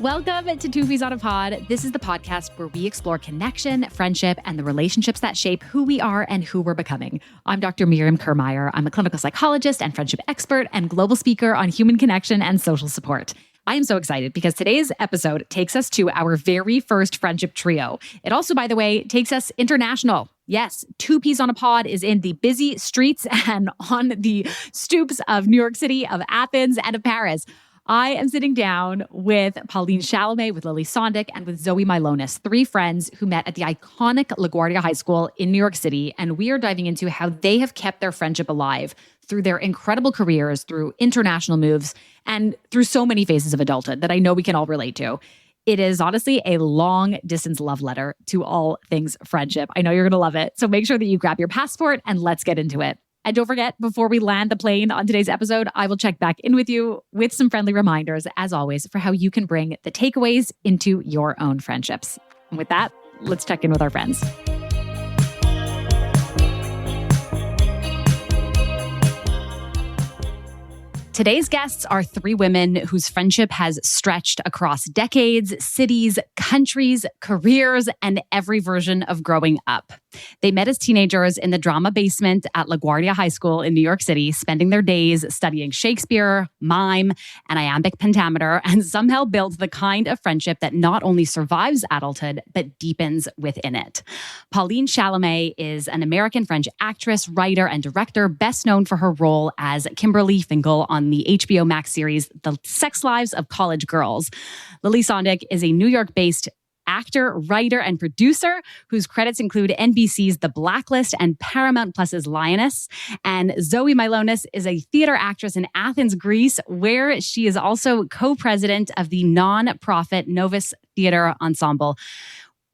Welcome to Two Peas on a Pod. This is the podcast where we explore connection, friendship, and the relationships that shape who we are and who we're becoming. I'm Dr. Miriam. I'm a clinical psychologist and friendship expert and global speaker on human connection and social support. I am so excited because today's episode takes us to our very first friendship trio. It also, by the way, takes us international. Yes, Two Peas on a Pod is in the busy streets and on the stoops of New York City, of Athens, and of Paris. I am sitting down with Pauline Chalamet, with Lily Sondik, and with Zoe Mylonas, three friends who met at the iconic LaGuardia High School in New York City. And we are diving into how they have kept their friendship alive through their incredible careers, through international moves, and through so many phases of adulthood that I know we can all relate to. It is honestly a long distance love letter to all things friendship. I know you're going to love it. So make sure that you grab your passport and let's get into it. And don't forget, before we land the plane on today's episode, I will check back in with you with some friendly reminders, as always, for how you can bring the takeaways into your own friendships. And with that, let's check in with our friends. Today's guests are three women whose friendship has stretched across decades, cities, countries, careers, and every version of growing up. They met as teenagers in the drama basement at LaGuardia High School in New York City, spending their days studying Shakespeare, mime, and iambic pentameter, and somehow built the kind of friendship that not only survives adulthood, but deepens within it. Pauline Chalamet is an American French actress, writer, and director, best known for her role as Kimberly Finkle on the HBO Max series, The Sex Lives of College Girls. Lily Sondik is a New York-based actor, writer, and producer whose credits include NBC's The Blacklist and Paramount Plus's Lioness. And Zoe Mylonas is a theater actress in Athens, Greece, where she is also co-president of the non-profit Novus Theatre Ensemble.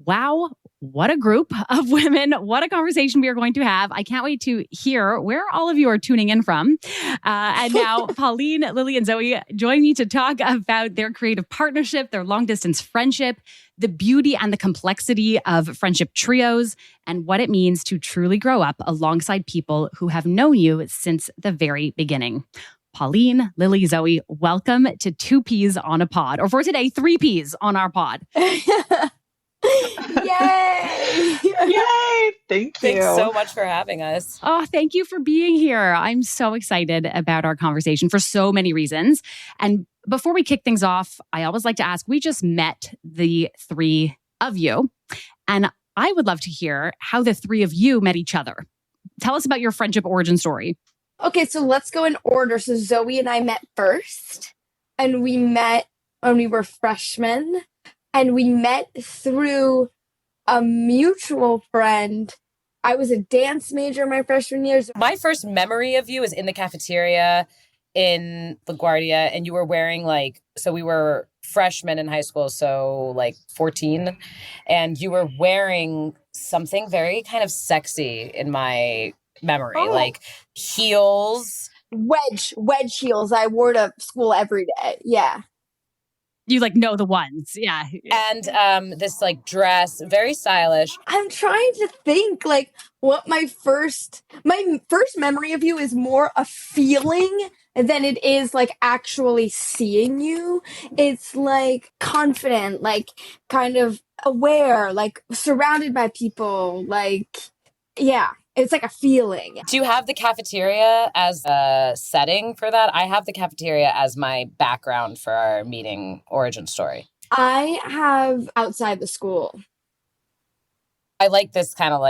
Wow, what a group of women. What a conversation we are going to have. I can't wait to hear where all of you are tuning in from. And now Pauline, Lily, and Zoe join me to talk about their creative partnership, their long-distance friendship, the beauty and the complexity of friendship trios, and what it means to truly grow up alongside people who have known you since the very beginning. Pauline, Lily, Zoe, welcome to Two Peas on a Pod, or for today, Three Peas on our pod. Yay! Yay! Thank you. Thanks so much for having us. Oh, thank you for being here. I'm so excited about our conversation for so many reasons. And before we kick things off, I always like to ask, we just met the three of you, and I would love to hear how the three of you met each other. Tell us about your friendship origin story. Okay, so let's go in order. So Zoe and I met first, and we met when we were freshmen. And we met through a mutual friend. I was a dance major my freshman year. My first memory of you is in the cafeteria in LaGuardia, and you were wearing so we were freshmen in high school, so 14, and you were wearing something very kind of sexy in my memory, like heels. Wedge heels. I wore to school every day. Yeah. You know the ones. Yeah. And this dress, very stylish. I'm trying to think what my first memory of you is more a feeling than it is actually seeing you. It's confident, kind of aware, surrounded by people, yeah. It's a feeling. Do you have the cafeteria as a setting for that? I have the cafeteria as my background for our meeting origin story. I have outside the school. I like this kind of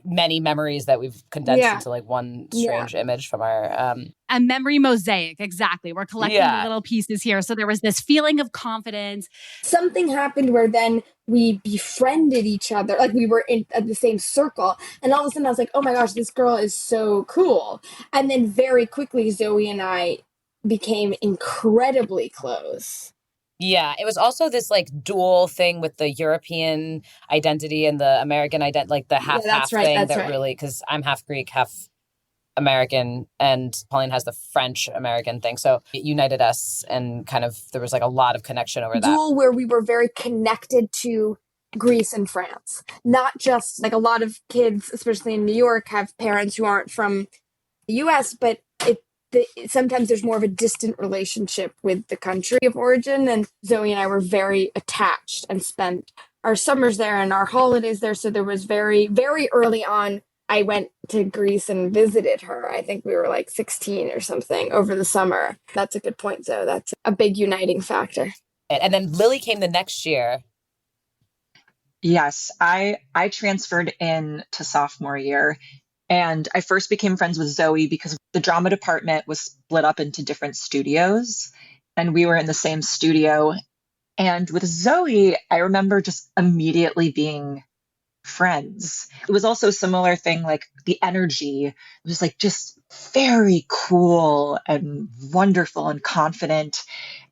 many memories that we've condensed into one strange image from our... A memory mosaic, exactly. We're collecting the little pieces here. So there was this feeling of confidence. Something happened where then we befriended each other. We were in the same circle. And all of a sudden I was like, oh my gosh, this girl is so cool. And then very quickly, Zoe and I became incredibly close. Yeah, it was also this dual thing with the European identity and the American identity, the half-half thing that really, because I'm half Greek, half American, and Pauline has the French American thing. So it united us, and kind of there was a lot of connection over that. Dual, where we were very connected to Greece and France. Not just a lot of kids, especially in New York, have parents who aren't from the US, but sometimes there's more of a distant relationship with the country of origin. And Zoe and I were very attached and spent our summers there and our holidays there. So there was very, very early on, I went to Greece and visited her. I think we were like 16 or something over the summer. That's a good point, Zoe. That's a big uniting factor. And then Lily came the next year. Yes, I transferred in to sophomore year, and I first became friends with Zoe because the drama department was split up into different studios, and we were in the same studio. And with Zoe, I remember just immediately being friends. It was also a similar thing, like the energy was like just very cool and wonderful and confident.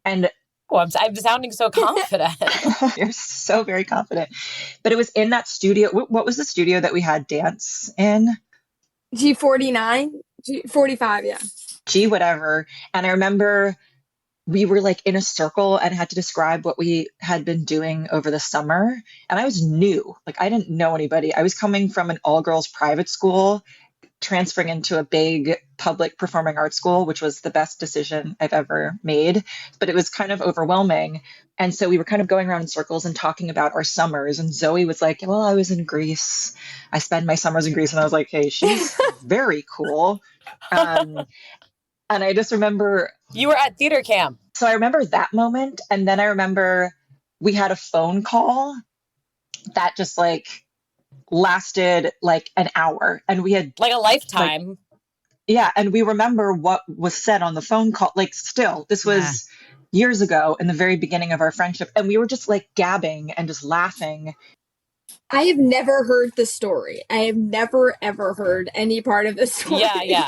And I'm sounding so confident. You're so very confident. But it was in that studio. What was the studio that we had dance in? G49? G45, yeah. G whatever. And I remember we were like in a circle and had to describe what we had been doing over the summer. And I was new. Like I didn't know anybody. I was coming from an all-girls private school, transferring into a big public performing arts school, which was the best decision I've ever made. But it was kind of overwhelming. And so we were kind of going around in circles and talking about our summers. And Zoe was like, well, I was in Greece. I spend my summers in Greece. And I was like, hey, she's very cool. And I just remember... You were at theater camp. So I remember that moment. And then I remember we had a phone call that just like lasted like an hour. And we had... Like a lifetime. Like, yeah. And we remember what was said on the phone call. Like still, this was years ago in the very beginning of our friendship. And we were just like gabbing and just laughing. I have never heard the story. I have never, ever heard any part of the story. Yeah.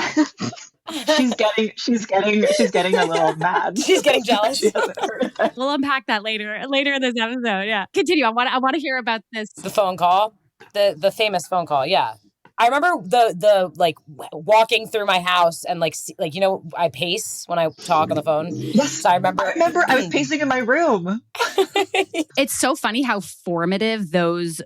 She's getting a little mad. She's getting jealous. She hasn't heard it. We'll unpack that later in this episode. Yeah. Continue. I want to hear about this. The phone call, the famous phone call. Yeah. I remember the like walking through my house and like you know, I pace when I talk on the phone. Yes. So I remember I was pacing in my room. It's so funny how formative those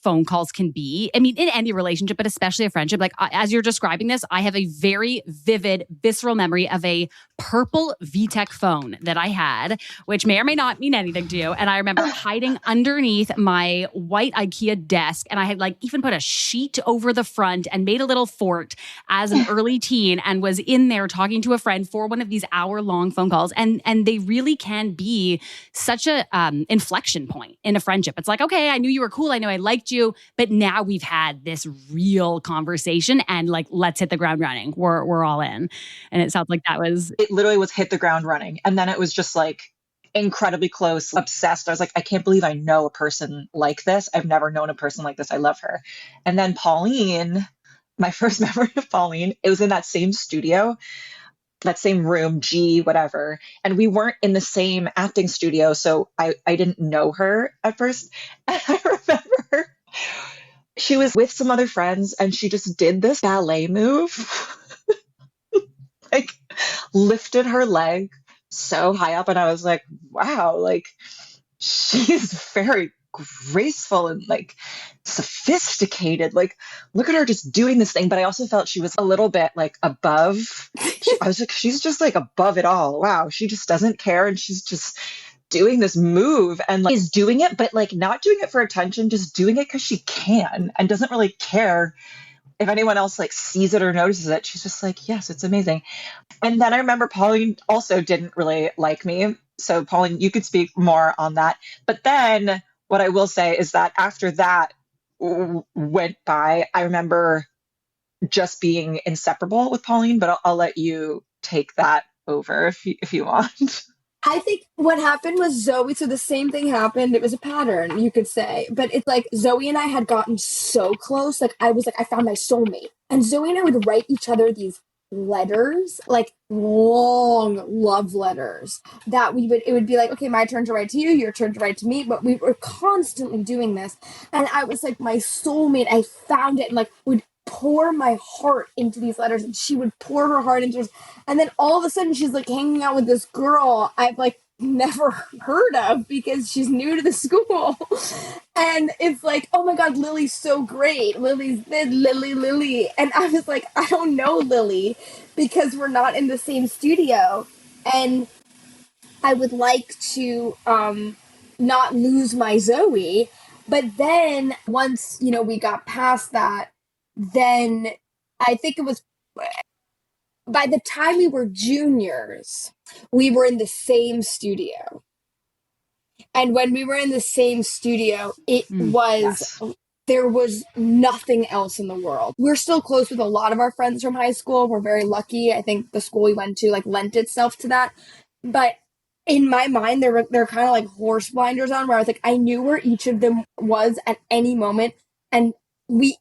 phone calls can be. I mean, in any relationship, but especially a friendship. Like as you're describing this, I have a very vivid, visceral memory of a purple VTech phone that I had, which may or may not mean anything to you. And I remember hiding underneath my white IKEA desk. And I had like even put a sheet over the front and made a little fort as an early teen and was in there talking to a friend for one of these hour-long phone calls. And they really can be such a inflection point in a friendship. It's like, okay, I knew you were cool. I know I liked you, but now we've had this real conversation and like, let's hit the ground running. We're all in. And it sounds like it literally was hit the ground running. And then it was just like incredibly close, obsessed. I was like, I can't believe I know a person like this. I've never known a person like this. I love her. And then Pauline, my first memory of Pauline, it was in that same studio, that same room, G, whatever. And we weren't in the same acting studio. So I didn't know her at first. And I remember she was with some other friends and she just did this ballet move, like lifted her leg so high up. And I was like, wow, like she's very graceful and like sophisticated. Like, look at her just doing this thing. But I also felt she was a little bit like above. I was like, she's just like above it all. Wow. She just doesn't care. And she's just doing this move and like is doing it, but like not doing it for attention, just doing it because she can and doesn't really care if anyone else like sees it or notices it. She's just like, yes, it's amazing. And then I remember Pauline also didn't really like me. So Pauline, you could speak more on that. But then what I will say is that after that went by, I remember just being inseparable with Pauline, but I'll let you take that over if you want. I think what happened was Zoe, so the same thing happened. It was a pattern, you could say. But it's like Zoe and I had gotten so close. Like I was like, I found my soulmate. And Zoe and I would write each other these letters, like long love letters that it would be like, okay, my turn to write to you, your turn to write to me. But we were constantly doing this. And I was like, my soulmate, I found it and like would pour my heart into these letters and she would pour her heart into hers. And then all of a sudden she's like hanging out with this girl I've like never heard of because she's new to the school. And it's like, oh my God, Lily's so great. Lily's Lily. And I was like, I don't know Lily because we're not in the same studio. And I would like to not lose my Zoe. But then once, we got past that, then I think it was by the time we were juniors, we were in the same studio. And when we were in the same studio, there was nothing else in the world. We're still close with a lot of our friends from high school. We're very lucky. I think the school we went to lent itself to that. But in my mind, they're kind of like horse blinders on, where I was like, I knew where each of them was at any moment. And we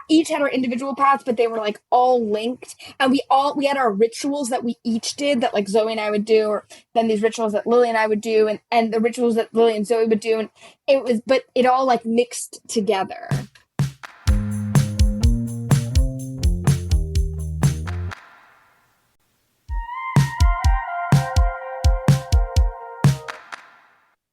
each had our individual paths, but they were all linked. And we had our rituals that we each did, that Zoe and I would do, or then these rituals that Lily and I would do, and the rituals that Lily and Zoe would do. And but it all mixed together.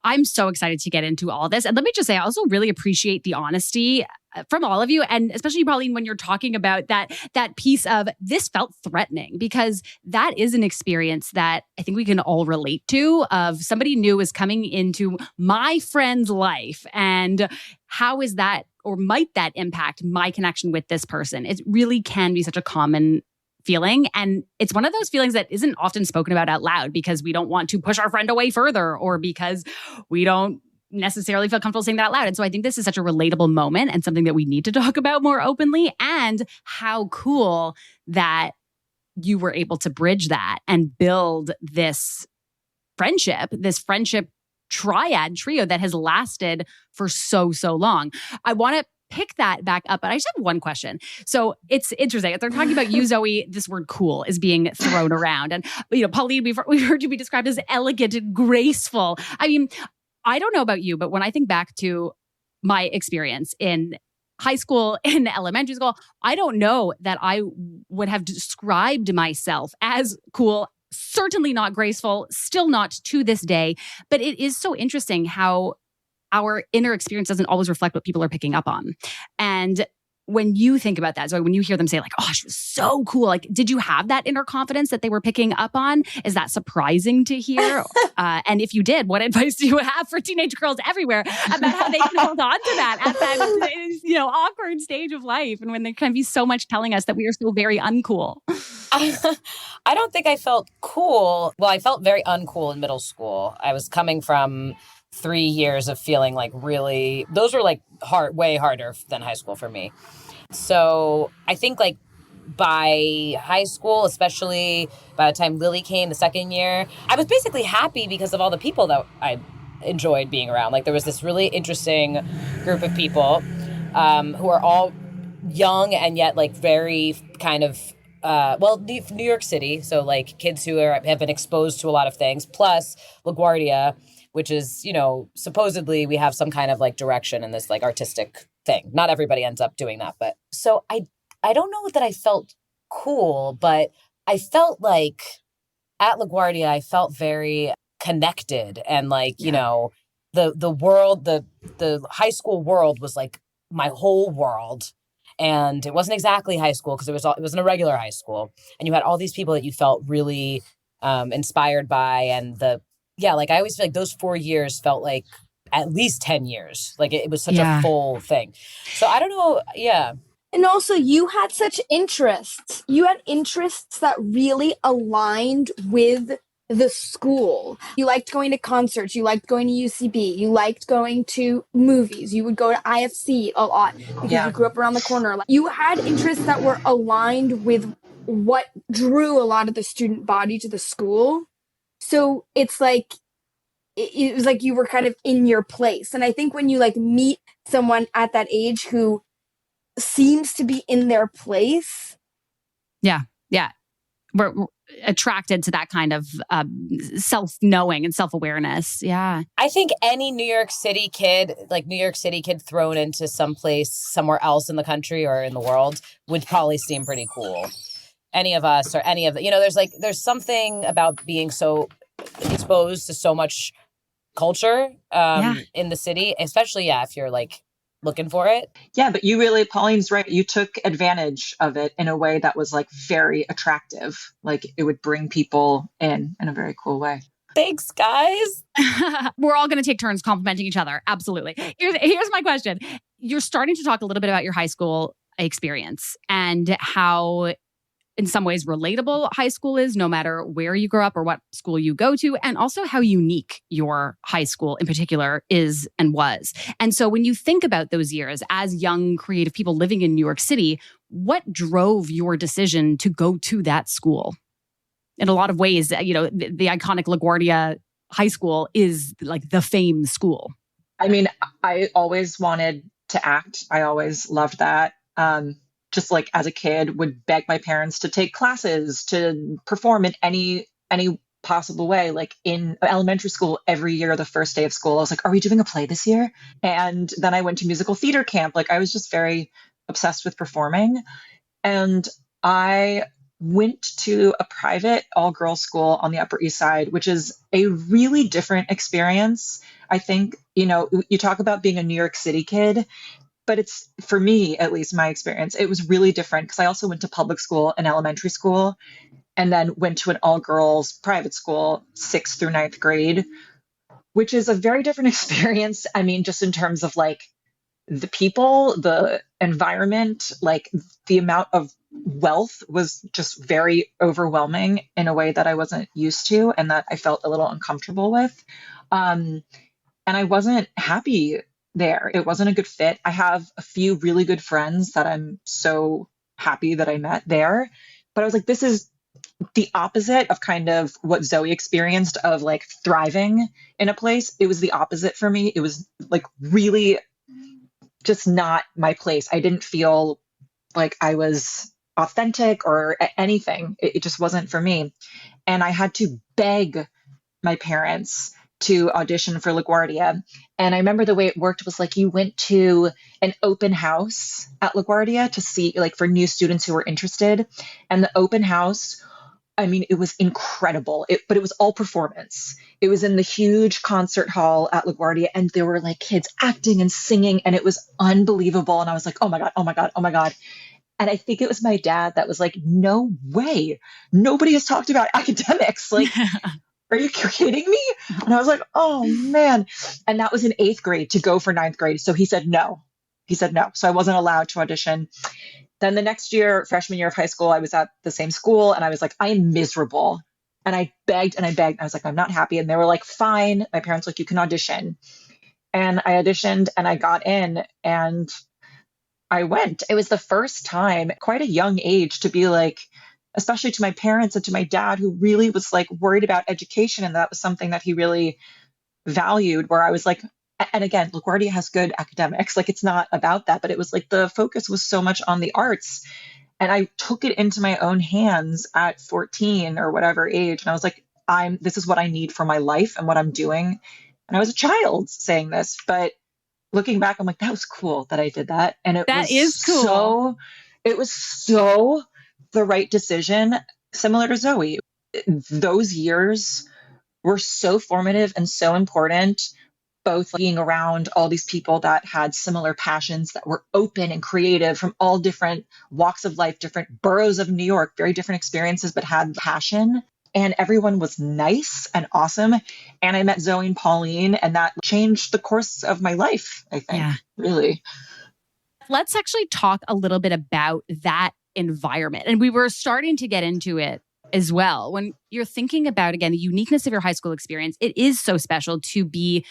I'm so excited to get into all this. And let me just say, I also really appreciate the honesty from all of you, and especially Pauline, when you're talking about that piece of this felt threatening, because that is an experience that I think we can all relate to, of somebody new is coming into my friend's life, and how is that, or might that impact my connection with this person? It really can be such a common feeling. And it's one of those feelings that isn't often spoken about out loud because we don't want to push our friend away further, or because we don't necessarily feel comfortable saying that out loud. And so I think this is such a relatable moment and something that we need to talk about more openly. And how cool that you were able to bridge that and build this friendship trio that has lasted for so long. I want to pick that back up, but I just have one question. So it's interesting. They're talking about you, Zoe, this word cool is being thrown around. And, Pauline, we've heard you be described as elegant and graceful. I mean, I don't know about you, but when I think back to my experience in high school, in elementary school, I don't know that I would have described myself as cool, certainly not graceful, still not to this day. But it is so interesting how our inner experience doesn't always reflect what people are picking up on. And when you think about that, so when you hear them say oh, she was so cool, did you have that inner confidence that they were picking up on? Is that surprising to hear? And if you did, what advice do you have for teenage girls everywhere about how they can hold on to that at that awkward stage of life, and when there can be so much telling us that we are so very uncool? I don't think I felt cool. Well, I felt very uncool in middle school. I was coming from 3 years of feeling really, those were way harder than high school for me. So I think by high school, especially by the time Lily came the second year, I was basically happy because of all the people that I enjoyed being around. There was this really interesting group of people who are all young and yet very kind of New York City. So kids who have been exposed to a lot of things, plus LaGuardia, which is, supposedly we have some kind of direction in this artistic thing. Not everybody ends up doing that. But so I don't know that I felt cool, but I felt at LaGuardia, I felt very connected, and the world, the high school world was my whole world. And it wasn't exactly high school because it wasn't a regular high school. And you had all these people that you felt really inspired by. And I always feel those 4 years felt at least 10 years. It was such a full thing. So I don't know. Yeah. And also, you had such interests. You had interests that really aligned with the school. You liked going to concerts. You liked going to UCB. You liked going to movies. You would go to IFC a lot because you grew up around the corner. You had interests that were aligned with what drew a lot of the student body to the school. So it's it was you were kind of in your place. And I think when you meet someone at that age who seems to be in their place. Yeah. We're attracted to that kind of self-knowing and self-awareness. Yeah. I think any New York City kid thrown into some place somewhere else in the country or in the world would probably seem pretty cool. Any of us or any of the, there's something about being so exposed to so much culture in the city, especially if you're like looking for it. Yeah, but you really, Pauline's right. You took advantage of it in a way that was like very attractive. Like it would bring people in a very cool way. Thanks, guys. We're all going to take turns complimenting each other. Absolutely. Here's my question. You're starting to talk a little bit about your high school experience and how, in some ways, relatable high school is, no matter where you grow up or what school you go to, and also how unique your high school in particular is and was. And so when you think about those years as young creative people living in New York City, what drove your decision to go to that school? In a lot of ways, you know, the iconic LaGuardia High School is like the famed school. I mean, I always wanted to act. I always loved that. Just like as a kid, would beg my parents to take classes, to perform in any possible way. Like in elementary school, every year, the first day of school, I was like, are we doing a play this year? And then I went to musical theater camp. Like I was just very obsessed with performing. And I went to a private all-girls school on the Upper East Side, which is a really different experience. I think, you know, you talk about being a New York City kid, but it's, for me, at least my experience, it was really different because I also went to public school and elementary school and then went to an all-girls private school, 6th through 9th grade, which is a very different experience. I mean, just in terms of like the people, the environment, like the amount of wealth was just very overwhelming in a way that I wasn't used to and that I felt a little uncomfortable with. And I wasn't happy there. It wasn't a good fit. I have a few really good friends that I'm so happy that I met there. But I was like, this is the opposite of kind of what Zoe experienced of like thriving in a place. It was the opposite for me. It was like really just not my place. I didn't feel like I was authentic or anything. It just wasn't for me. And I had to beg my parents to audition for LaGuardia. And I remember the way it worked was like you went to an open house at LaGuardia to see like for new students who were interested. And the open house, I mean, it was incredible, but it was all performance. It was in the huge concert hall at LaGuardia and there were like kids acting and singing and it was unbelievable. And I was like, oh my God, oh my God, oh my God. And I think it was my dad that was like, no way. Nobody has talked about academics. Like, are you kidding me? And I was like, oh man. And that was in 8th grade to go for 9th grade. So he said no. So I wasn't allowed to audition. Then the next year, freshman year of high school, I was at the same school and I was like, I am miserable. And I begged and I begged. I was like, I'm not happy. And they were like, fine. My parents were like, you can audition. And I auditioned and I got in and I went. It was the first time, quite a young age, to be like, especially to my parents and to my dad, who really was like worried about education. And that was something that he really valued, where I was like, and again, LaGuardia has good academics. Like it's not about that, but it was like the focus was so much on the arts. And I took it into my own hands at 14 or whatever age. And I was like, this is what I need for my life and what I'm doing. And I was a child saying this, but looking back, I'm like, that was cool that I did that. And it was so the right decision, similar to Zoe. Those years were so formative and so important, both being around all these people that had similar passions, that were open and creative from all different walks of life, different boroughs of New York, very different experiences, but had passion. And everyone was nice and awesome. And I met Zoe and Pauline, and that changed the course of my life, I think, really. Let's actually talk a little bit about that environment. And we were starting to get into it as well. When you're thinking about, again, the uniqueness of your high school experience, it is so special to be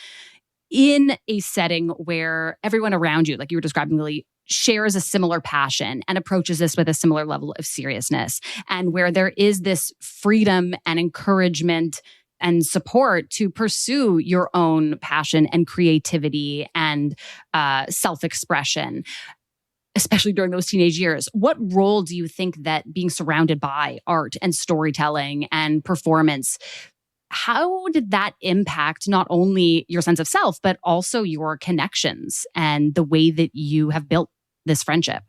in a setting where everyone around you, like you were describing, Lily, shares a similar passion and approaches this with a similar level of seriousness, and where there is this freedom and encouragement and support to pursue your own passion and creativity and self-expression, especially during those teenage years. What role do you think that being surrounded by art and storytelling and performance, how did that impact not only your sense of self, but also your connections and the way that you have built this friendship?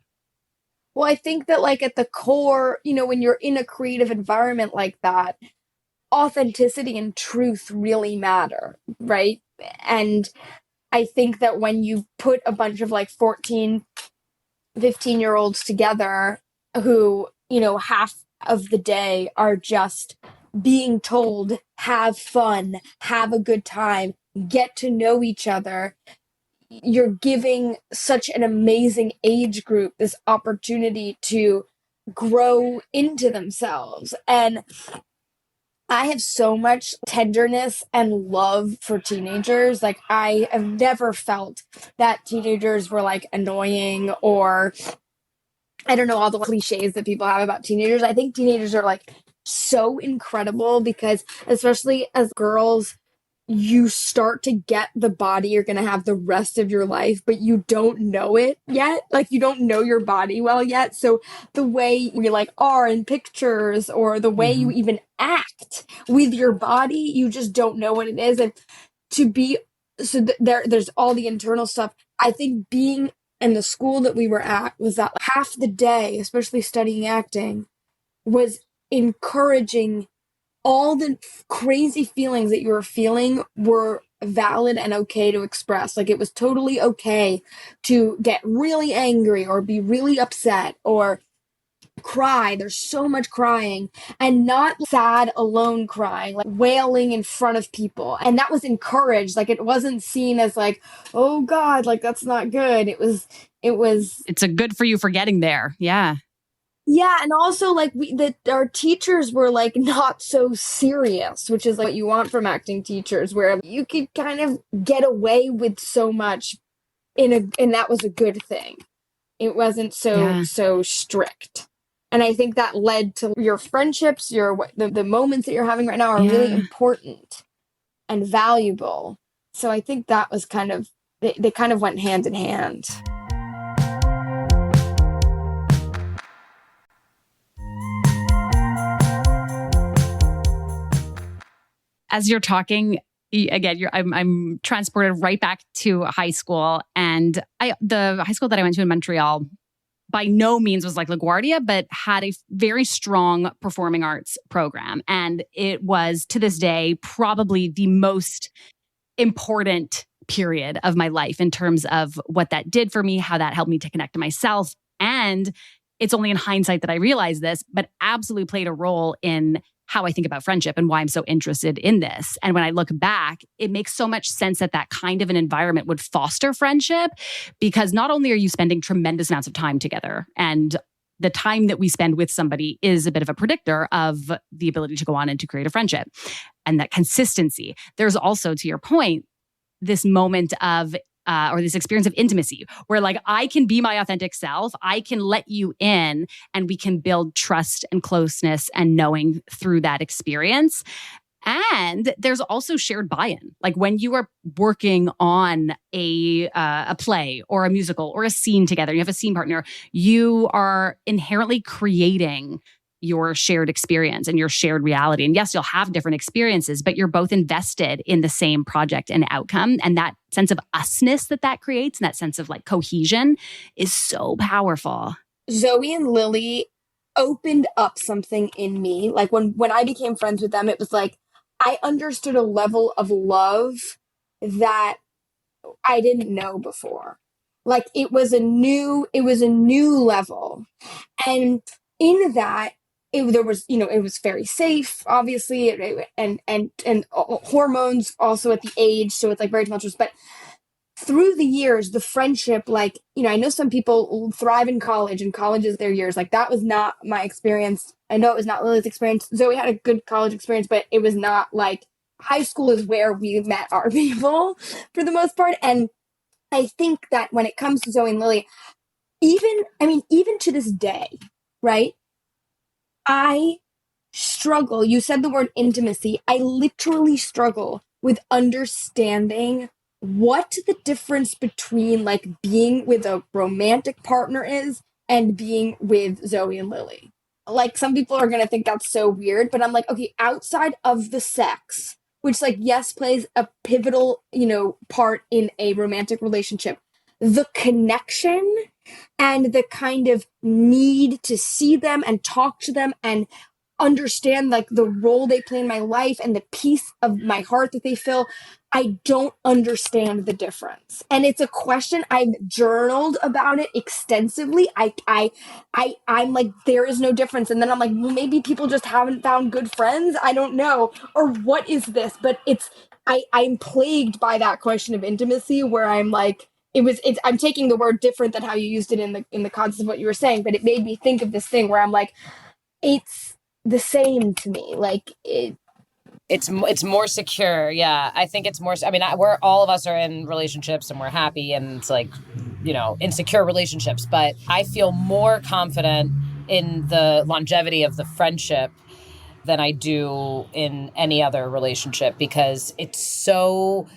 Well, I think that like at the core, you know, when you're in a creative environment like that, authenticity and truth really matter, right? And I think that when you put a bunch of like 14, 15-year-olds together who, half of the day are just being told, have fun, have a good time, get to know each other, you're giving such an amazing age group this opportunity to grow into themselves. And I have so much tenderness and love for teenagers. Like, I have never felt that teenagers were like annoying, or I don't know, all the cliches that people have about teenagers. I think teenagers are like so incredible because, especially as girls, you start to get the body you're going to have the rest of your life, but you don't know it yet. Like, you don't know your body well yet. So the way you like are in pictures, or the way you even act with your body, you just don't know what it is. And to be, there's all the internal stuff. I think being in the school that we were at was that half the day, especially studying acting, was encouraging all the crazy feelings that you were feeling were valid and okay to express. Like, it was totally okay to get really angry or be really upset or cry. There's so much crying, and not sad alone crying, like wailing in front of people. And that was encouraged. Like, it wasn't seen as like, oh God, like that's not good. It's a good for you for getting there. Yeah. Yeah, and also like our teachers were like not so serious, which is like what you want from acting teachers, where you could kind of get away with so much and that was a good thing. It wasn't so strict. And I think that led to your friendships, the moments that you're having right now are really important and valuable. So I think that was kind of, they kind of went hand in hand. As you're talking, again, I'm transported right back to high school, and the high school that I went to in Montreal by no means was like LaGuardia, but had a very strong performing arts program, and it was to this day probably the most important period of my life in terms of what that did for me, how that helped me to connect to myself, and it's only in hindsight that I realize this, but absolutely played a role in how I think about friendship and why I'm so interested in this. And when I look back, it makes so much sense that that kind of an environment would foster friendship, because not only are you spending tremendous amounts of time together, and the time that we spend with somebody is a bit of a predictor of the ability to go on and to create a friendship, and that consistency. There's also, to your point, this moment of or this experience of intimacy where like I can be my authentic self, I can let you in, and we can build trust and closeness and knowing through that experience. And there's also shared buy-in. Like when you are working on a play or a musical or a scene together, you have a scene partner, you are inherently creating your shared experience and your shared reality. And yes, you'll have different experiences, but you're both invested in the same project and outcome. And that sense of usness that creates, and that sense of like cohesion, is so powerful. Zoe and Lily opened up something in me. Like when I became friends with them, it was like, I understood a level of love that I didn't know before. Like it was a new level. And in that, it was very safe, obviously, and hormones also at the age, so it's like very tumultuous. But through the years, the friendship, like, I know some people thrive in college, and college is their years. Like that was not my experience. I know it was not Lily's experience. Zoe had a good college experience, but it was not like high school is where we met our people for the most part. And I think that when it comes to Zoe and Lily, even to this day, right? I struggle. You said the word intimacy. I literally struggle with understanding what the difference between like being with a romantic partner is and being with Zoe and Lily. Like some people are going to think that's so weird, but I'm like, okay, outside of the sex, which like, yes, plays a pivotal, part in a romantic relationship, the connection and the kind of need to see them and talk to them and understand like the role they play in my life and the piece of my heart that they fill. I don't understand the difference. And it's a question. I've journaled about it extensively. I'm like, there is no difference. And then I'm like, well, maybe people just haven't found good friends. I don't know. Or what is this? But I'm plagued by that question of intimacy where I'm like, I'm taking the word different than how you used it in the context of what you were saying, but it made me think of this thing where I'm like, it's the same to me. Like it's more secure. Yeah. I think it's more, I mean, we're all of us are in relationships and we're happy and it's like, insecure relationships, but I feel more confident in the longevity of the friendship than I do in any other relationship because it's so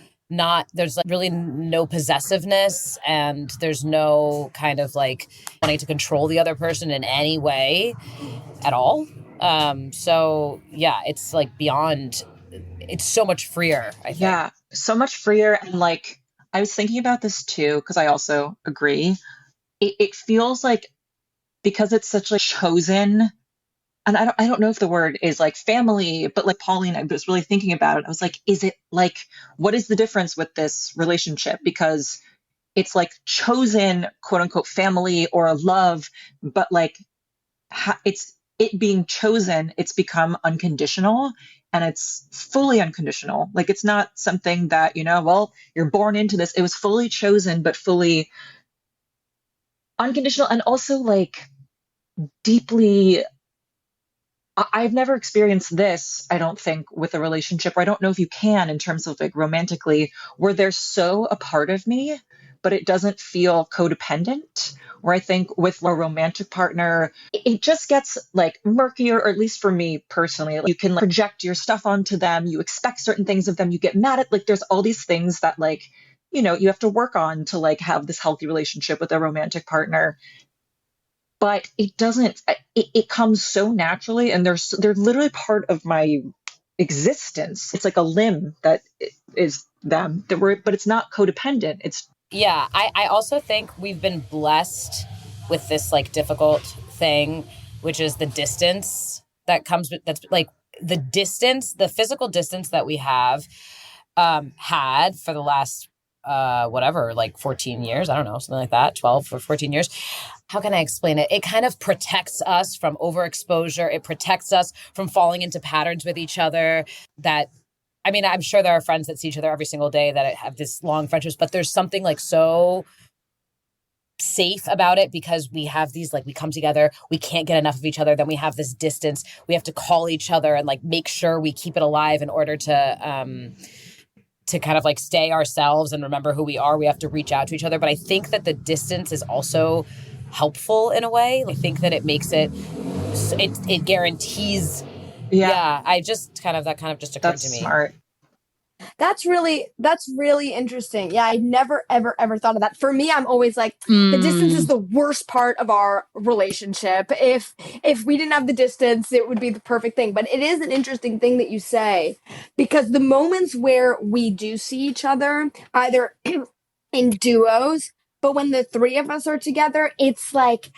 there's like really no possessiveness and there's no kind of like wanting to control the other person in any way at all. So yeah, it's like beyond, it's so much freer, I think. Yeah, so much freer. And like, I was thinking about this too, because I also agree. It feels like because it's such like chosen, and I don't know if the word is like family, but like Pauline, I was really thinking about it. I was like, is it like, what is the difference with this relationship? Because it's like chosen, quote unquote, family or love, but like it's it being chosen, it's become unconditional and it's fully unconditional. Like it's not something that, well, you're born into this. It was fully chosen, but fully unconditional and also like deeply. I've never experienced this, I don't think, with a relationship, or I don't know if you can in terms of like romantically, where they're so a part of me, but it doesn't feel codependent. Where I think with a romantic partner, it just gets like murkier, or at least for me personally, you can like, project your stuff onto them. You expect certain things of them. You get mad at, like, there's all these things that like, you have to work on to like have this healthy relationship with a romantic partner. But it doesn't, it comes so naturally and they're literally part of my existence. It's like a limb that is them, but it's not codependent. Yeah, I also think we've been blessed with this like difficult thing, which is the distance that comes with, that's like the distance, the physical distance that we have had for the last like 14 years, I don't know, something like that, 12 or 14 years. How can I explain it? It kind of protects us from overexposure. It protects us from falling into patterns with each other that, I mean, I'm sure there are friends that see each other every single day that have this long friendships, but there's something like so safe about it because we have these, like, we come together, we can't get enough of each other. Then we have this distance. We have to call each other and like make sure we keep it alive in order to kind of like stay ourselves and remember who we are. We have to reach out to each other. But I think that the distance is also helpful in a way. I think that it makes it guarantees. Yeah. That kind of just occurred to me. Smart. That's really interesting. Yeah, I never, ever, ever thought of that. For me, I'm always like, the distance is the worst part of our relationship. If we didn't have the distance, it would be the perfect thing. But it is an interesting thing that you say, because the moments where we do see each other, either in duos, but when the three of us are together, it's like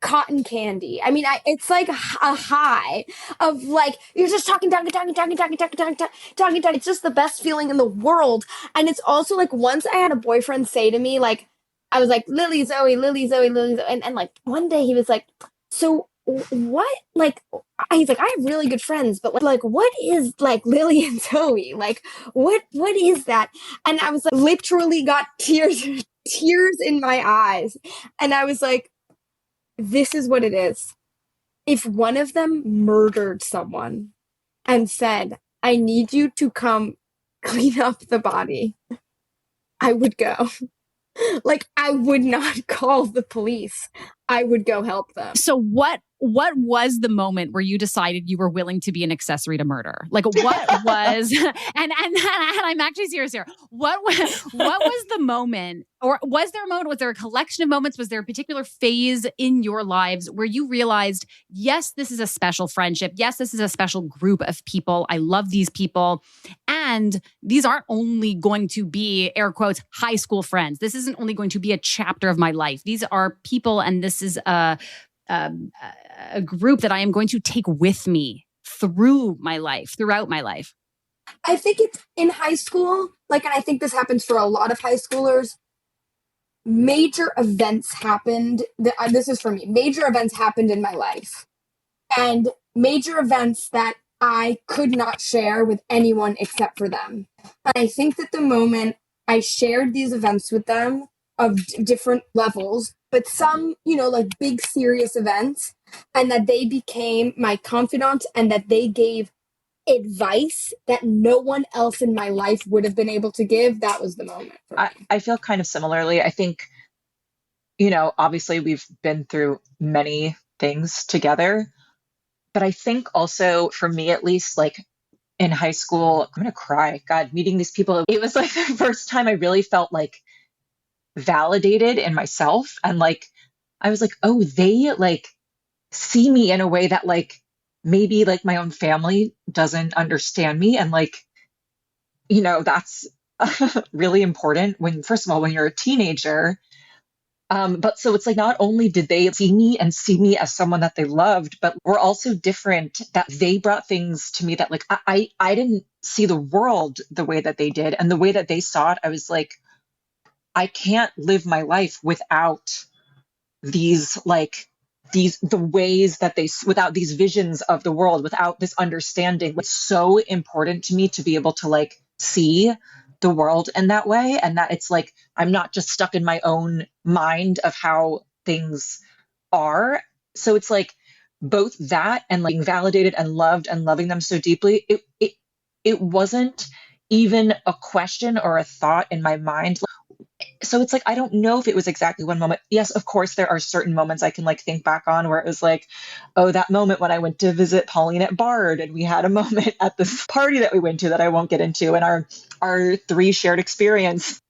cotton candy. I mean, it's like a high of like, you're just talking. It's just the best feeling in the world. And it's also like, once I had a boyfriend say to me, like, I was like, Lily, Zoe, Lily, Zoe, Lily, Zoe. And like one day he was like, so what, like, he's like, I have really good friends, but like, what is like Lily and Zoe? Like, what is that? And I was like, literally got tears in my eyes. And I was like, this is what it is. If one of them murdered someone and said, I need you to come clean up the body, I would go. Like, I would not call the police. I would go help them. So what was the moment where you decided you were willing to be an accessory to murder? Like, what was, and I'm actually serious here. What was the moment, or was there a moment, was there a collection of moments? Was there a particular phase in your lives where you realized, yes, this is a special friendship. Yes, this is a special group of people. I love these people. And these aren't only going to be, air quotes, high school friends. This isn't only going to be a chapter of my life. These are people, and this is a group that I am going to take with me throughout my life? I think it's in high school, and I think this happens for a lot of high schoolers. Major events happened. This is for me. Major events happened in my life, and major events that I could not share with anyone except for them. And I think that the moment I shared these events with them of different levels, but some, big serious events, and that they became my confidants and that they gave advice that no one else in my life would have been able to give, that was the moment for me. I feel kind of similarly. I think, obviously we've been through many things together, but I think also for me, at least, in high school, I'm going to cry. God, meeting these people, it was the first time I really felt validated in myself. And I was oh, they see me in a way that maybe my own family doesn't understand me. And that's really important first of all, when you're a teenager. But so it's not only did they see me as someone that they loved, but we're also different, that they brought things to me that I didn't see the world the way that they did. And the way that they saw it, I was I can't live my life without these, the ways that without these visions of the world, without this understanding. It's so important to me to be able to see the world in that way. And that it's I'm not just stuck in my own mind of how things are. So it's both that and being validated and loved and loving them so deeply. It wasn't even a question or a thought in my mind. So it's I don't know if it was exactly one moment. Yes, of course, there are certain moments I can think back on where it was oh, that moment when I went to visit Pauline at Bard and we had a moment at this party that we went to that I won't get into, and our three shared experience.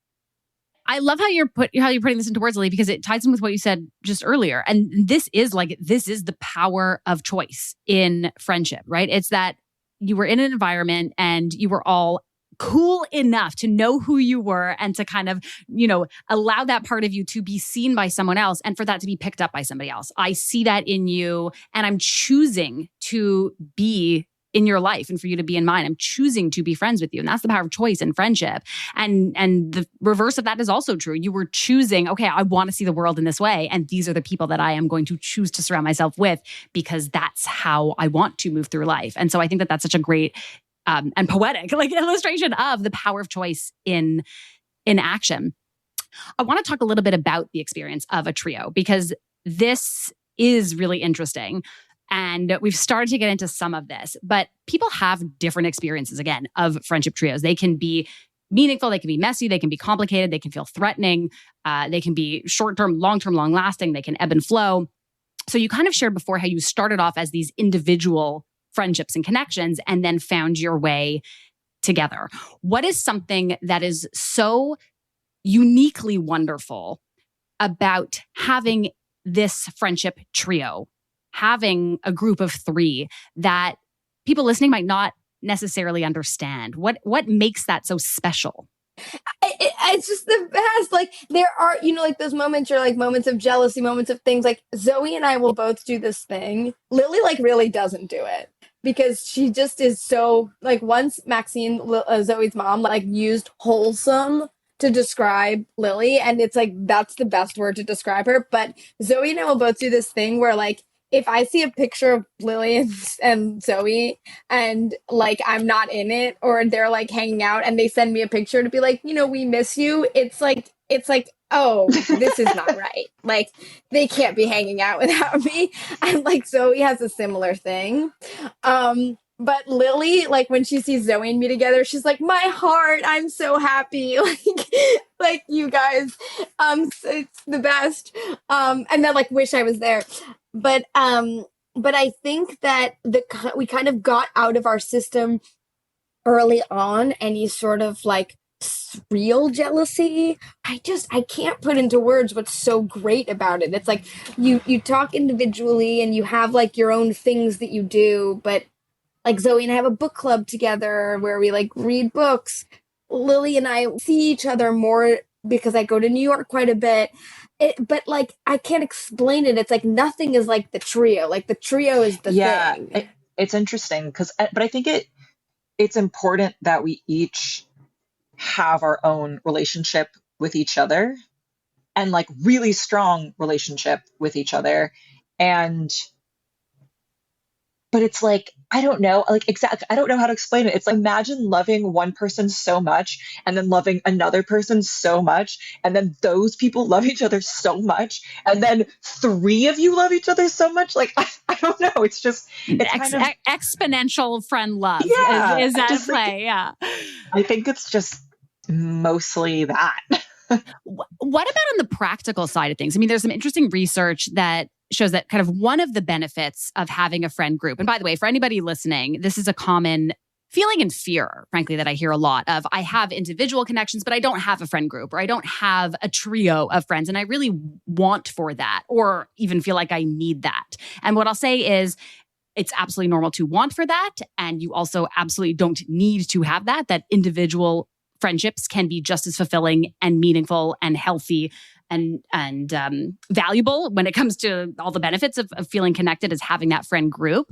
I love how you're putting this into words, Lily, because it ties in with what you said just earlier. And this is the power of choice in friendship, right? It's that you were in an environment and you were all cool enough to know who you were and to kind of, allow that part of you to be seen by someone else and for that to be picked up by somebody else. I see that in you and I'm choosing to be in your life and for you to be in mine. I'm choosing to be friends with you. And that's the power of choice in friendship. And the reverse of that is also true. You were choosing, okay, I want to see the world in this way. And these are the people that I am going to choose to surround myself with because that's how I want to move through life. And so I think that that's such a great and poetic illustration of the power of choice in action. I want to talk a little bit about the experience of a trio because this is really interesting. And we've started to get into some of this, but people have different experiences, again, of friendship trios. They can be meaningful, they can be messy, they can be complicated, they can feel threatening, they can be short-term, long-term, long-lasting, they can ebb and flow. So you kind of shared before how you started off as these individual friendships and connections and then found your way together. What is something that is so uniquely wonderful about having this friendship trio, having a group of three that people listening might not necessarily understand? What makes that so special? It's just the best. There are, those moments are moments of jealousy, moments of things. Zoe and I will both do this thing. Lily really doesn't do it because she just is so once Maxine, Zoe's mom, used wholesome to describe Lily, and it's that's the best word to describe her. But Zoe and I will both do this thing where if I see a picture of Lily and Zoe and I'm not in it or they're hanging out and they send me a picture to be we miss you, it's oh, this is not right. They can't be hanging out without me. And Zoe has a similar thing. But Lily, when she sees Zoe and me together, she's my heart, I'm so happy. You guys, it's the best. And then wish I was there. But I think that we kind of got out of our system early on any sort of real jealousy. I can't put into words what's so great about it. It's you talk individually and you have your own things that you do, but Zoe and I have a book club together where we read books. Lily and I see each other more because I go to New York quite a bit. But like, I can't explain it. It's like nothing is like the trio. Like the trio is the thing. It's interesting but I think it's important that we each have our own relationship with each other, and like really strong relationship with each other. But it's like, I don't know, like exactly, I don't know how to explain it. It's like, imagine loving one person so much and then loving another person so much. And then those people love each other so much. And then three of you love each other so much. Like, I don't know. It's just, it's kind of exponential friend love. Yeah, is that just, play? Yeah. I think it's just mostly that. What about on the practical side of things? I mean, there's some interesting research that shows that kind of one of the benefits of having a friend group, and by the way, for anybody listening, this is a common feeling and fear, frankly, that I hear a lot of. I have individual connections, but I don't have a friend group, or I don't have a trio of friends, and I really want for that, or even feel like I need that. And what I'll say is, it's absolutely normal to want for that, and you also absolutely don't need to have that individual friendships can be just as fulfilling and meaningful and healthy and valuable when it comes to all the benefits of feeling connected as having that friend group.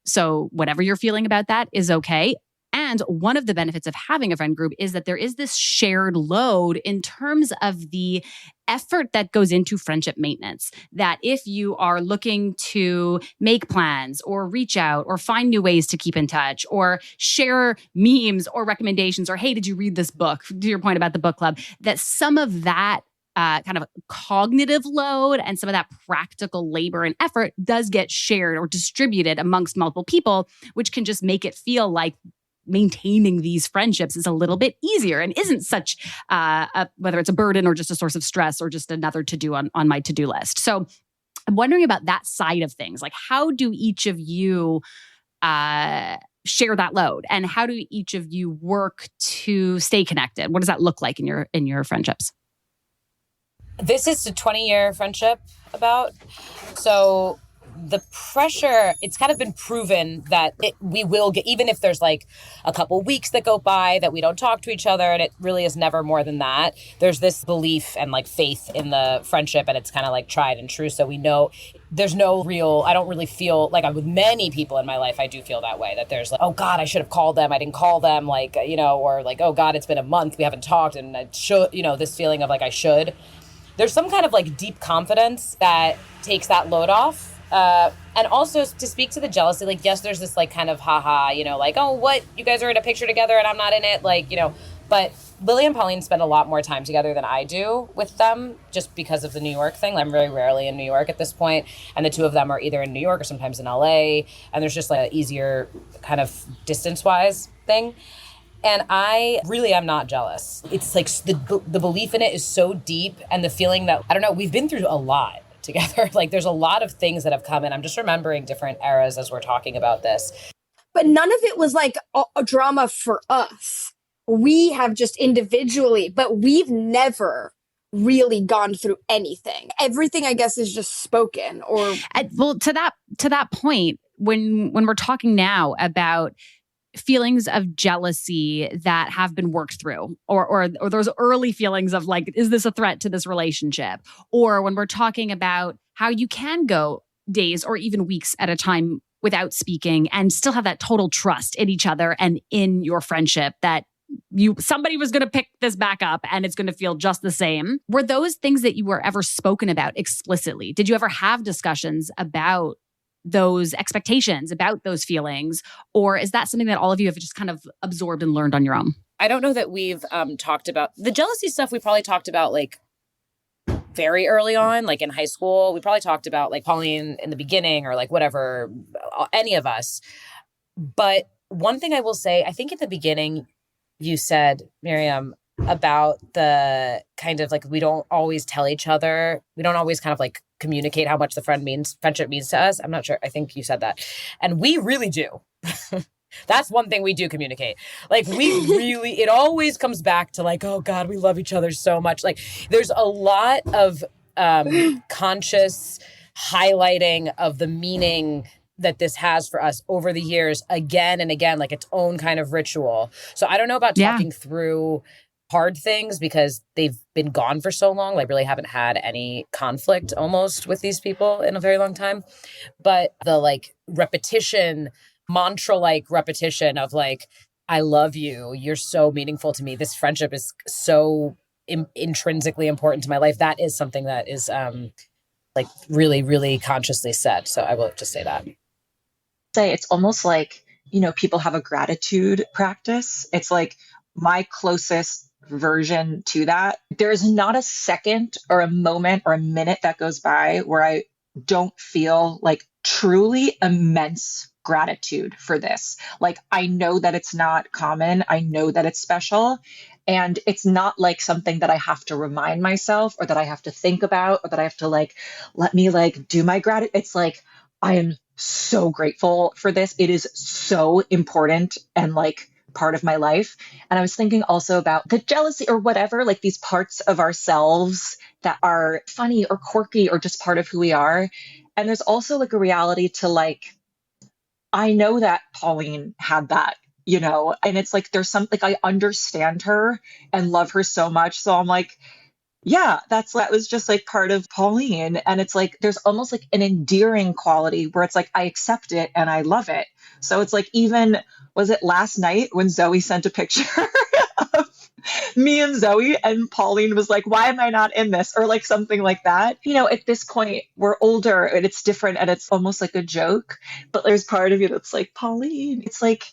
So whatever you're feeling about that is okay. And one of the benefits of having a friend group is that there is this shared load in terms of the effort that goes into friendship maintenance. That if you are looking to make plans or reach out or find new ways to keep in touch or share memes or recommendations or, hey, did you read this book? To your point about the book club, that some of that kind of cognitive load and some of that practical labor and effort does get shared or distributed amongst multiple people, which can just make it feel like maintaining these friendships is a little bit easier and isn't such whether it's a burden or just a source of stress or just another to-do on my to-do list. So I'm wondering about that side of things. Like, how do each of you share that load, and how do each of you work to stay connected? What does that look like in your friendships? This is a 20-year friendship about. So the pressure, it's kind of been proven that we will get, even if there's like a couple weeks that go by that we don't talk to each other, and it really is never more than that. There's this belief and like faith in the friendship, and it's kind of like tried and true. So we know there's no real, I don't really feel like, I'm with many people in my life, I do feel that way, that there's like, oh God, I should have called them, I didn't call them, like, you know, or like, oh God, it's been a month, we haven't talked, and I should, you know, this feeling of like I should. There's some kind of like deep confidence that takes that load off. And also to speak to the jealousy, like, yes, there's this like kind of haha, you know, like, oh, what, you guys are in a picture together and I'm not in it, like, you know, but Lily and Pauline spend a lot more time together than I do with them just because of the New York thing. I'm very rarely in New York at this point, and the two of them are either in New York or sometimes in LA, and there's just like an easier kind of distance-wise thing. And I really am not jealous. It's like the belief in it is so deep, and the feeling that, I don't know, we've been through a lot together. Like there's a lot of things that have come in. I'm just remembering different eras as we're talking about this. But none of it was like a drama for us. We have just individually, but we've never really gone through anything. Everything, I guess, is just spoken. Or well, to that point, when we're talking now about feelings of jealousy that have been worked through, or those early feelings of like, is this a threat to this relationship? Or when we're talking about how you can go days or even weeks at a time without speaking and still have that total trust in each other and in your friendship that somebody was going to pick this back up and it's going to feel just the same. Were those things that you were ever spoken about explicitly? Did you ever have discussions about those expectations, about those feelings? Or is that something that all of you have just kind of absorbed and learned on your own? I don't know that we've talked about the jealousy stuff. We probably talked about like very early on, like in high school. We probably talked about like Pauline in the beginning, or like whatever, any of us. But one thing I will say, I think at the beginning you said, Miriam, about the kind of like, we don't always tell each other, we don't always kind of like communicate how much the friendship means to us. I'm not sure. I think you said that. And we really do. That's one thing we do communicate. Like we really, it always comes back to like, oh God, we love each other so much. Like there's a lot of conscious highlighting of the meaning that this has for us over the years, again and again, like its own kind of ritual. So I don't know about talking through hard things because they've been gone for so long. I really haven't had any conflict almost with these people in a very long time. But the like repetition, mantra-like repetition of like, I love you. You're so meaningful to me. This friendship is so intrinsically important to my life. That is something that is like really, really consciously said. So I will just say that. Say it's almost like, people have a gratitude practice. It's like my closest version to that. There's not a second or a moment or a minute that goes by where I don't feel like truly immense gratitude for this. Like, I know that it's not common. I know that it's special. And it's not like something that I have to remind myself or that I have to think about or that I have to like, let me like do my gratitude. It's like, I am so grateful for this. It is so important and like part of my life. And I was thinking also about the jealousy or whatever, like these parts of ourselves that are funny or quirky or just part of who we are. And there's also like a reality to like, I know that Pauline had that, and it's like, there's something like I understand her and love her so much. So I'm like, yeah, that was just like part of Pauline. And it's like, there's almost like an endearing quality where it's like, I accept it and I love it. So it's like, even, was it last night when Zoe sent a picture of me and Zoe and Pauline was like, why am I not in this? Or like something like that. At this point, we're older and it's different and it's almost like a joke. But there's part of you that's like, Pauline, it's like,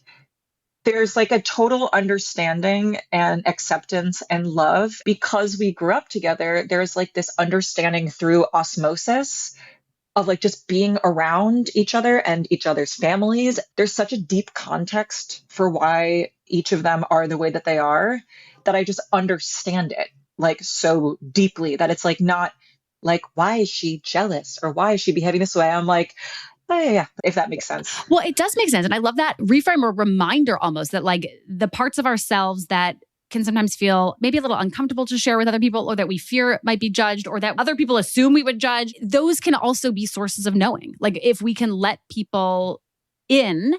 there's like a total understanding and acceptance and love because we grew up together. There's like this understanding through osmosis of like just being around each other and each other's families. There's such a deep context for why each of them are the way that they are that I just understand it like so deeply that it's like not like, why is she jealous or why is she behaving this way? I'm like, oh, yeah, if that makes sense. Well, it does make sense. And I love that reframe or reminder almost that like the parts of ourselves that can sometimes feel maybe a little uncomfortable to share with other people or that we fear might be judged or that other people assume we would judge, those can also be sources of knowing. Like if we can let people in,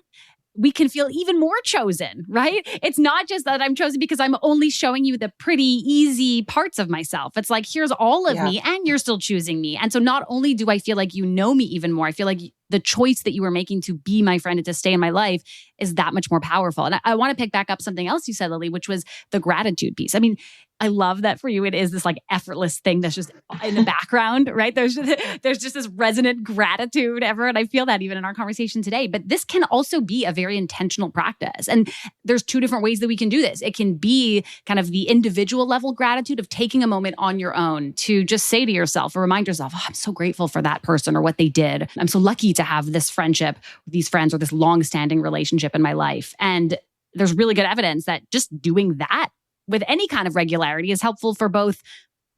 we can feel even more chosen, right? It's not just that I'm chosen because I'm only showing you the pretty easy parts of myself. It's like, here's all of me and you're still choosing me. And so not only do I feel like you know me even more, I feel like the choice that you were making to be my friend and to stay in my life is that much more powerful. And I want to pick back up something else you said, Lily, which was the gratitude piece. I mean, I love that for you. It is this like effortless thing that's just in the background, right? There's just this resonant gratitude ever. And I feel that even in our conversation today. But this can also be a very intentional practice. And there's two different ways that we can do this. It can be kind of the individual level gratitude of taking a moment on your own to just say to yourself or remind yourself, oh, I'm so grateful for that person or what they did. I'm so lucky to have this friendship with these friends or this long-standing relationship in my life. And there's really good evidence that just doing that with any kind of regularity is helpful for both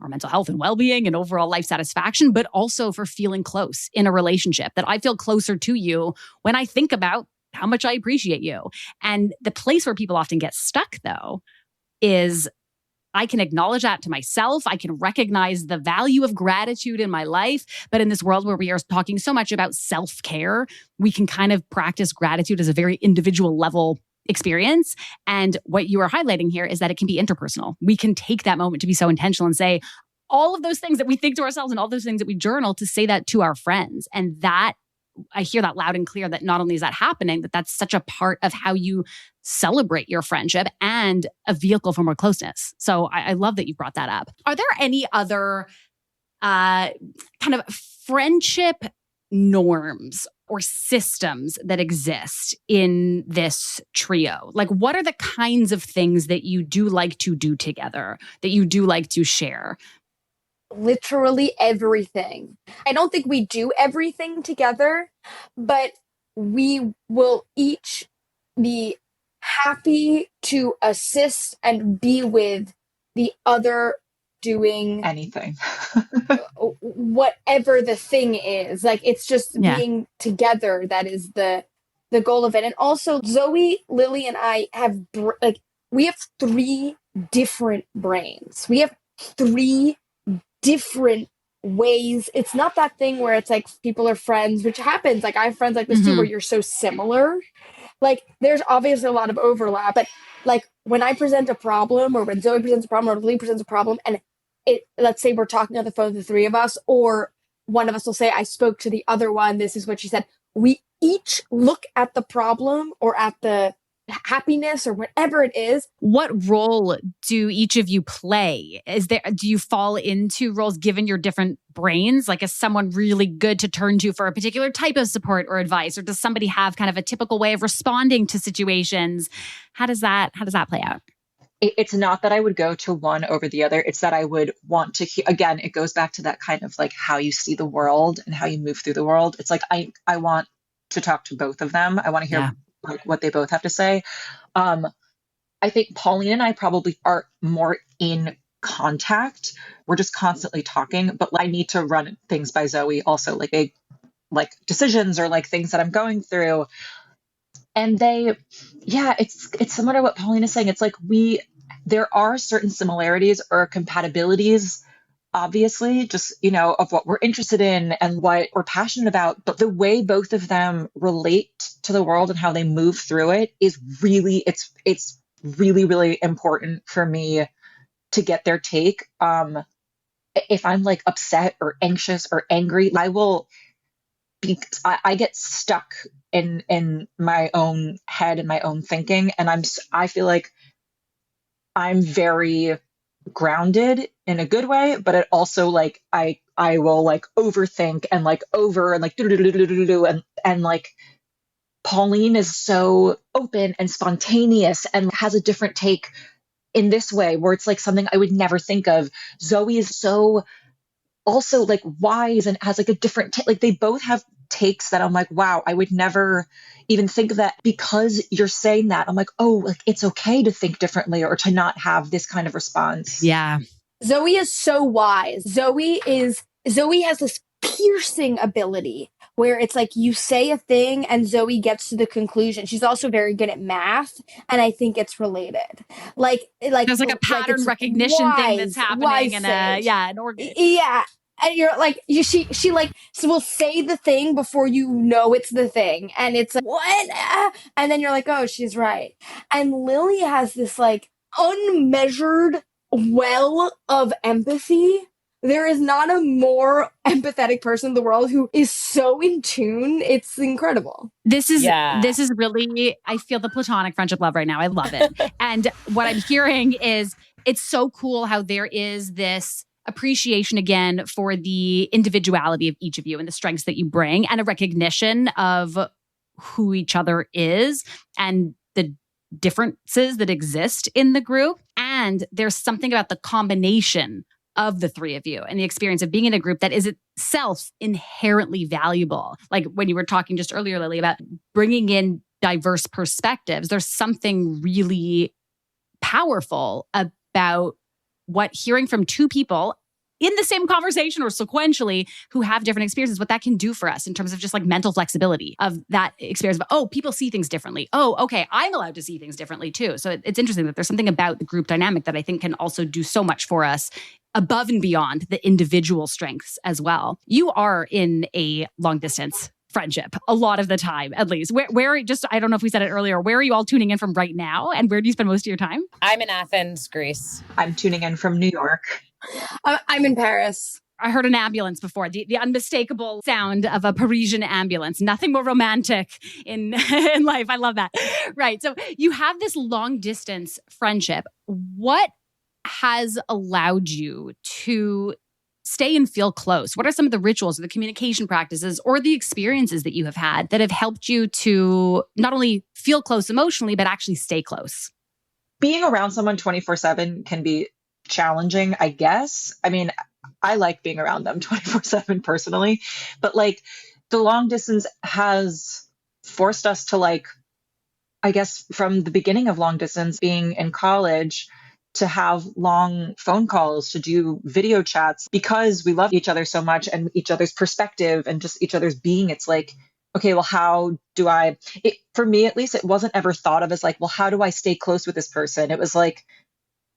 our mental health and well-being and overall life satisfaction, but also for feeling close in a relationship, that I feel closer to you when I think about how much I appreciate you. And the place where people often get stuck, though, is I can acknowledge that to myself. I can recognize the value of gratitude in my life. But in this world where we are talking so much about self-care, we can kind of practice gratitude as a very individual level experience. And what you are highlighting here is that it can be interpersonal. We can take that moment to be so intentional and say all of those things that we think to ourselves and all those things that we journal to say that to our friends. And that, I hear that loud and clear, that not only is that happening, that that's such a part of how you celebrate your friendship and a vehicle for more closeness. So I love that you brought that up. Are there any other kind of friendship norms or systems that exist in this trio? Like, what are the kinds of things that you do like to do together, that you do like to share? Literally everything. I don't think we do everything together, but we will each be happy to assist and be with the other doing anything. Whatever the thing is. Like, it's just being together that is the goal of it. And also Zoe, Lily, and I have we have 3 different brains. We have 3 different ways. It's not that thing where it's like people are friends, which happens. Like I have friends like this too, where you're so similar. Like there's obviously a lot of overlap, but like when I present a problem or when Zoe presents a problem or Lee presents a problem and let's say we're talking on the phone, the three of us, or one of us will say, I spoke to the other one, this is what she said. We each look at the problem or at the happiness or whatever it is. What role do each of you play? Do you fall into roles given your different brains? Like, is someone really good to turn to for a particular type of support or advice? Or does somebody have kind of a typical way of responding to situations? How does that play out? It's not that I would go to one over the other. It's that I would want to hear, again, it goes back to that kind of like how you see the world and how you move through the world. It's like, I want to talk to both of them. I want to hear like what they both have to say. I think Pauline and I probably are more in contact. We're just constantly talking, but I need to run things by Zoe also, like big, like decisions or like things that I'm going through. And it's similar to what Pauline is saying. It's like there are certain similarities or compatibilities, obviously, just, of what we're interested in and what we're passionate about. But the way both of them relate to the world and how they move through it is really, it's really, really important for me to get their take. If I'm like upset or anxious or angry, I get stuck in my own head and my own thinking. And I feel like I'm very grounded in a good way, but it also like, I will like overthink and like and like Pauline is so open and spontaneous and has a different take in this way where it's like something I would never think of. Zoe is so also like wise and has like a different like they both have takes that I'm like, wow, I would never even think of that. Because you're saying that, I'm like, oh, like it's okay to think differently or to not have this kind of response. Yeah. Zoe is so wise. Zoe has this piercing ability where it's like you say a thing and Zoe gets to the conclusion. She's also very good at math, and I think it's related. Like there's like a pattern recognition thing that's happening, and an organ. Yeah. And you're like, she like will say the thing before you know it's the thing. And it's like, what? And then you're like, oh, she's right. And Lily has this like unmeasured well of empathy. There is not a more empathetic person in the world who is so in tune. It's incredible. This is really, I feel the platonic friendship love right now. I love it. And what I'm hearing is it's so cool how there is this appreciation again for the individuality of each of you and the strengths that you bring, and a recognition of who each other is and the differences that exist in the group. And there's something about the combination of the three of you and the experience of being in a group that is itself inherently valuable. Like when you were talking just earlier, Lily, about bringing in diverse perspectives, there's something really powerful about what hearing from two people in the same conversation or sequentially who have different experiences, what that can do for us in terms of just like mental flexibility of that experience of, oh, people see things differently. Oh, okay, I'm allowed to see things differently too. So it's interesting that there's something about the group dynamic that I think can also do so much for us above and beyond the individual strengths as well. You are in a long distance friendship a lot of the time, at least. Where just, I don't know if we said it earlier, where are you all tuning in from right now? And where do you spend most of your time? I'm in Athens, Greece. I'm tuning in from New York. I'm in Paris. I heard an ambulance before, the unmistakable sound of a Parisian ambulance. Nothing more romantic in life. I love that. Right. So you have this long distance friendship. What has allowed you to stay and feel close? What are some of the rituals or the communication practices or the experiences that you have had that have helped you to not only feel close emotionally, but actually stay close? Being around someone 24/7 can be challenging, I guess. I mean, I like being around them 24/7 personally, but like the long distance has forced us to like, I guess from the beginning of long distance, being in college, to have long phone calls, to do video chats because we love each other so much and each other's perspective and just each other's being. It's like, okay, well, how do for me, at least, it wasn't ever thought of as like, well, how do I stay close with this person? It was like,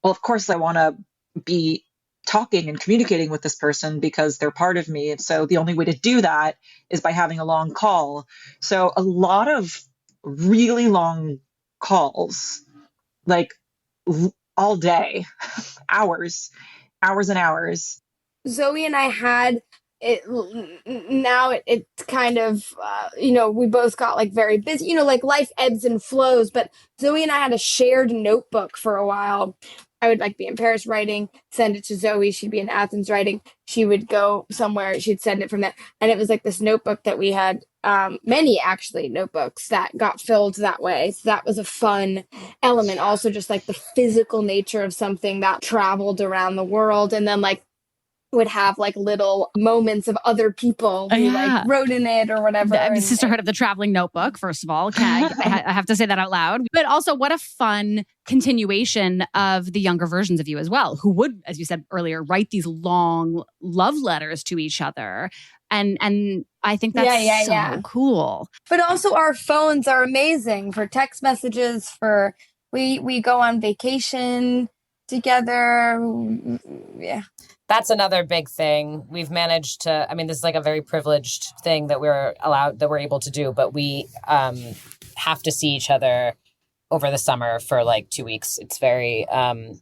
well, of course I want to be talking and communicating with this person because they're part of me. And so the only way to do that is by having a long call. So a lot of really long calls, like all day, hours and hours. Zoe and I had it. Now it's kind of, we both got like very busy, like life ebbs and flows, but Zoe and I had a shared notebook for a while. I would like be in Paris writing, send it to Zoe. She'd be in Athens writing. She would go somewhere. She'd send it from there. And it was like this notebook that we had, many actually notebooks that got filled that way. So that was a fun element. Also just like the physical nature of something that traveled around the world. And then like would have like little moments of other people who like wrote in it or whatever. The Sisterhood of the Traveling Notebook, first of all. I have to say that out loud. But also what a fun continuation of the younger versions of you as well, who would, as you said earlier, write these long love letters to each other. And I think that's so cool. But also our phones are amazing for text messages, we go on vacation together. Yeah. That's another big thing. We've managed to, this is like a very privileged thing that we're able to do, but we have to see each other over the summer for like 2 weeks. It's very,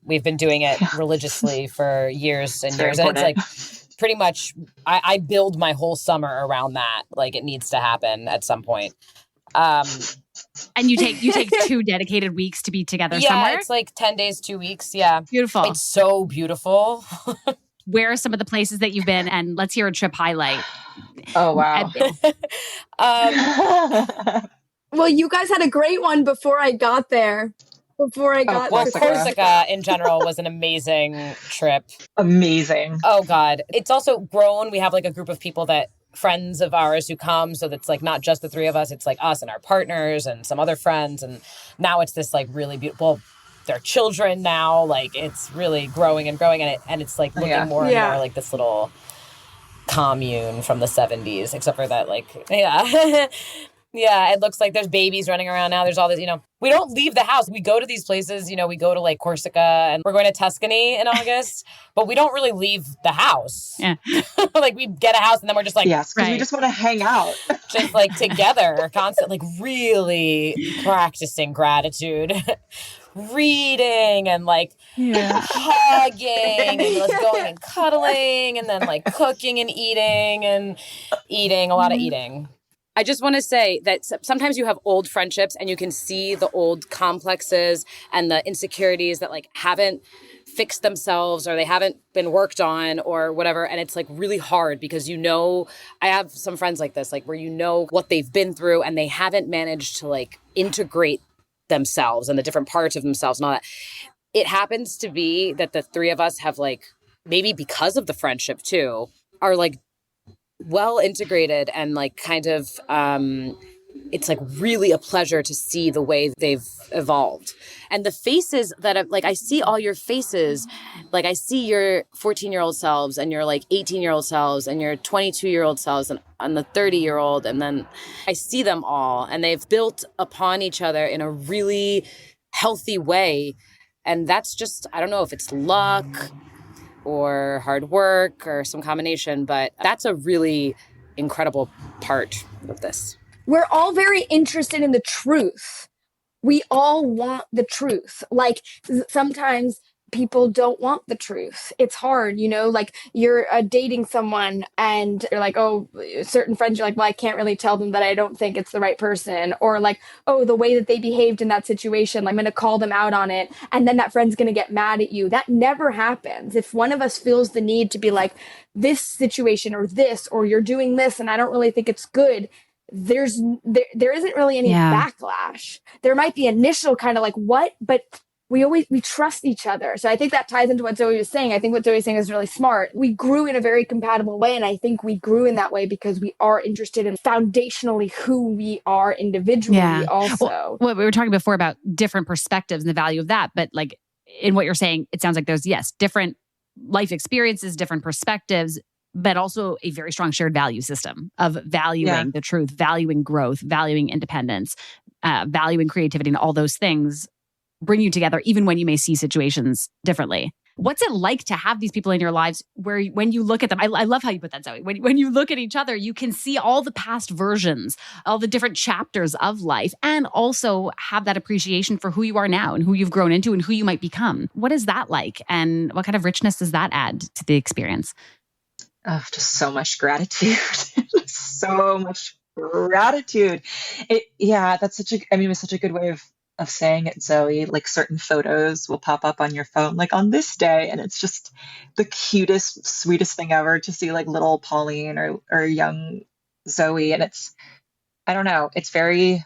we've been doing it religiously for years and years. And it's like pretty much, I build my whole summer around that. Like it needs to happen at some point. And you take 2 dedicated weeks to be together somewhere? Yeah, it's like 10 days, 2 weeks. Yeah. Beautiful. It's so beautiful. Where are some of the places that you've been? And let's hear a trip highlight. Oh, wow. Well, you guys had a great one before I got there. Corsica in general was an amazing trip. Amazing. Oh, God. It's also grown. We have like a group of people friends of ours who come. So that's like not just the 3 of us. It's like us and our partners and some other friends. And now it's this like really beautiful, they're children now. Like it's really growing and growing. And it's like looking more and more like this little commune from the 70s, except for that, like, yeah, it looks like there's babies running around now. There's all this, we don't leave the house. We go to these places, we go to like Corsica and we're going to Tuscany in August, but we don't really leave the house. Yeah. Like we get a house and then we're just like, yes, because we just want to hang out. Just like together, constant, like really practicing gratitude, reading and like hugging and let's going and cuddling and then like cooking and eating a lot of eating. I just want to say that sometimes you have old friendships and you can see the old complexes and the insecurities that like haven't fixed themselves or they haven't been worked on or whatever. And it's like really hard because I have some friends like this, like where what they've been through and they haven't managed to like integrate themselves and the different parts of themselves and all that. It happens to be that the 3 of us have like, maybe because of the friendship too, are like well integrated and like kind of it's like really a pleasure to see the way they've evolved. And the faces that I see all your faces, like I see your 14-year-old selves and your like 18-year-old selves and your 22-year-old selves and the 30-year-old. And then I see them all and they've built upon each other in a really healthy way. And that's just, I don't know if it's luck or hard work or some combination, but that's a really incredible part of this. We're all very interested in the truth. We all want the truth. Like sometimes people don't want the truth. It's hard, like you're dating someone and you're like, oh, certain friends, you're like, well, I can't really tell them that I don't think it's the right person. Or like, oh, the way that they behaved in that situation, I'm going to call them out on it. And then that friend's going to get mad at you. That never happens. If one of us feels the need to be like this situation or this, or you're doing this and I don't really think it's good, there isn't really any backlash. There might be initial kind of like, what? But we trust each other. So I think that ties into what Zoe was saying. I think what Zoe was saying is really smart. We grew in a very compatible way. And I think we grew in that way because we are interested in foundationally who we are individually also. Well, we were talking before about different perspectives and the value of that. But like in what you're saying, it sounds like there's, different life experiences, different perspectives, but also a very strong shared value system of valuing the truth, valuing growth, valuing independence, valuing creativity, and all those things bring you together even when you may see situations differently. What's it like to have these people in your lives where when you look at them, I love how you put that, Zoe. When you look at each other, you can see all the past versions, all the different chapters of life, and also have that appreciation for who you are now and who you've grown into and who you might become. What is that like? And what kind of richness does that add to the experience? Oh, just so much gratitude. So much gratitude. That's it was such a good way of saying it, Zoe. Like certain photos will pop up on your phone, like on this day, and it's just the cutest, sweetest thing ever to see like little Pauline or young Zoe. And I don't know, it's very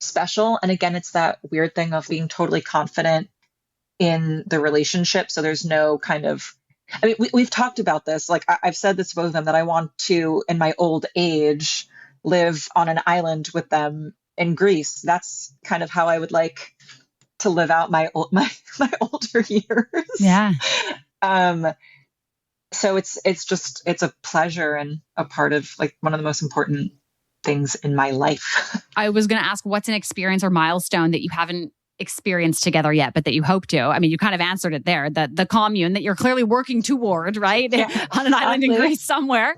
special. And again, it's that weird thing of being totally confident in the relationship. So there's no kind of, we've talked about this. Like I've said this to both of them that I want to, in my old age, live on an island with them in Greece. That's kind of how I would like to live out my older years. Yeah. So it's a pleasure and a part of like one of the most important things in my life. I was going to ask, what's an experience or milestone that you haven't experienced together yet, but that you hope to? I mean, you kind of answered it there, the commune that you're clearly working toward, right? Yeah, on an island in Greece somewhere.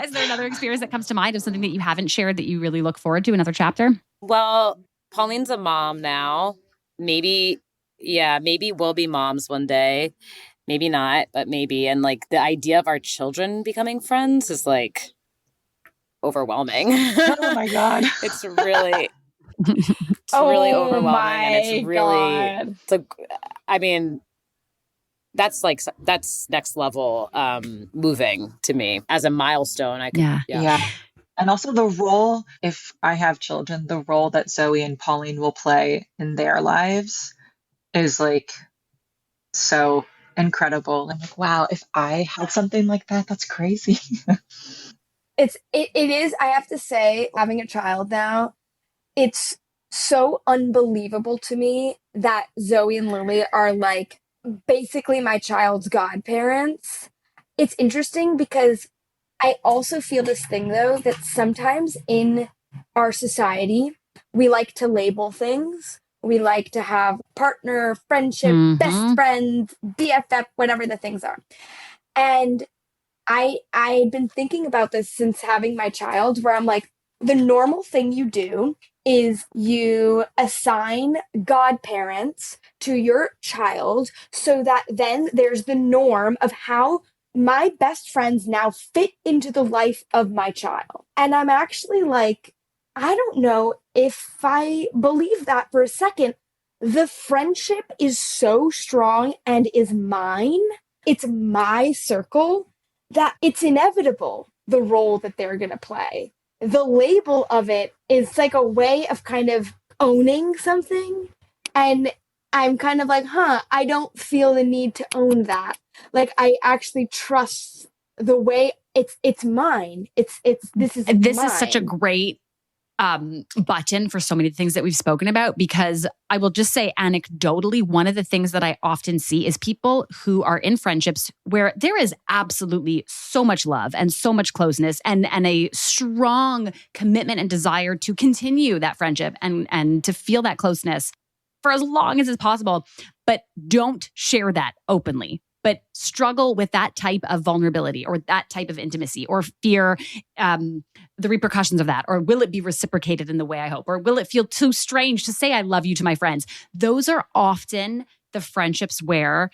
Is there another experience that comes to mind of something that you haven't shared that you really look forward to, another chapter? Well, Pauline's a mom now. Maybe we'll be moms one day. Maybe not, but maybe. And like the idea of our children becoming friends is like overwhelming. Oh my God. It's really really overwhelming. And it's really, it's like, I mean, that's next level moving to me as a milestone. Yeah. And also the role, if I have children, the role that Zoe and Pauline will play in their lives is like so incredible. I'm like, wow, if I had something like that, that's crazy. It is, I have to say, having a child now, it's so unbelievable to me that Zoe and Lily are like basically my child's godparents. It's interesting because I also feel this thing, though, that sometimes in our society, we like to label things. We like to have partner, friendship, best friend, BFF, whatever the things are. And I've been thinking about this since having my child, where I'm like, the normal thing you do is you assign godparents to your child so that then there's the norm of how my best friends now fit into the life of my child. And I'm actually like, I don't know if I believe that for a second. The friendship is so strong and is mine. It's my circle that it's inevitable, the role that they're going to play. The label of it is like a way of kind of owning something. And I'm kind of like, I don't feel the need to own that. Like, I actually trust the way it's mine. This is such a great button for so many things that we've spoken about, because I will just say anecdotally, one of the things that I often see is people who are in friendships where there is absolutely so much love and so much closeness and a strong commitment and desire to continue that friendship and to feel that closeness for as long as is possible, but don't share that openly, but struggle with that type of vulnerability or that type of intimacy or fear the repercussions of that, or will it be reciprocated in the way I hope, or will it feel too strange to say I love you to my friends? Those are often the friendships where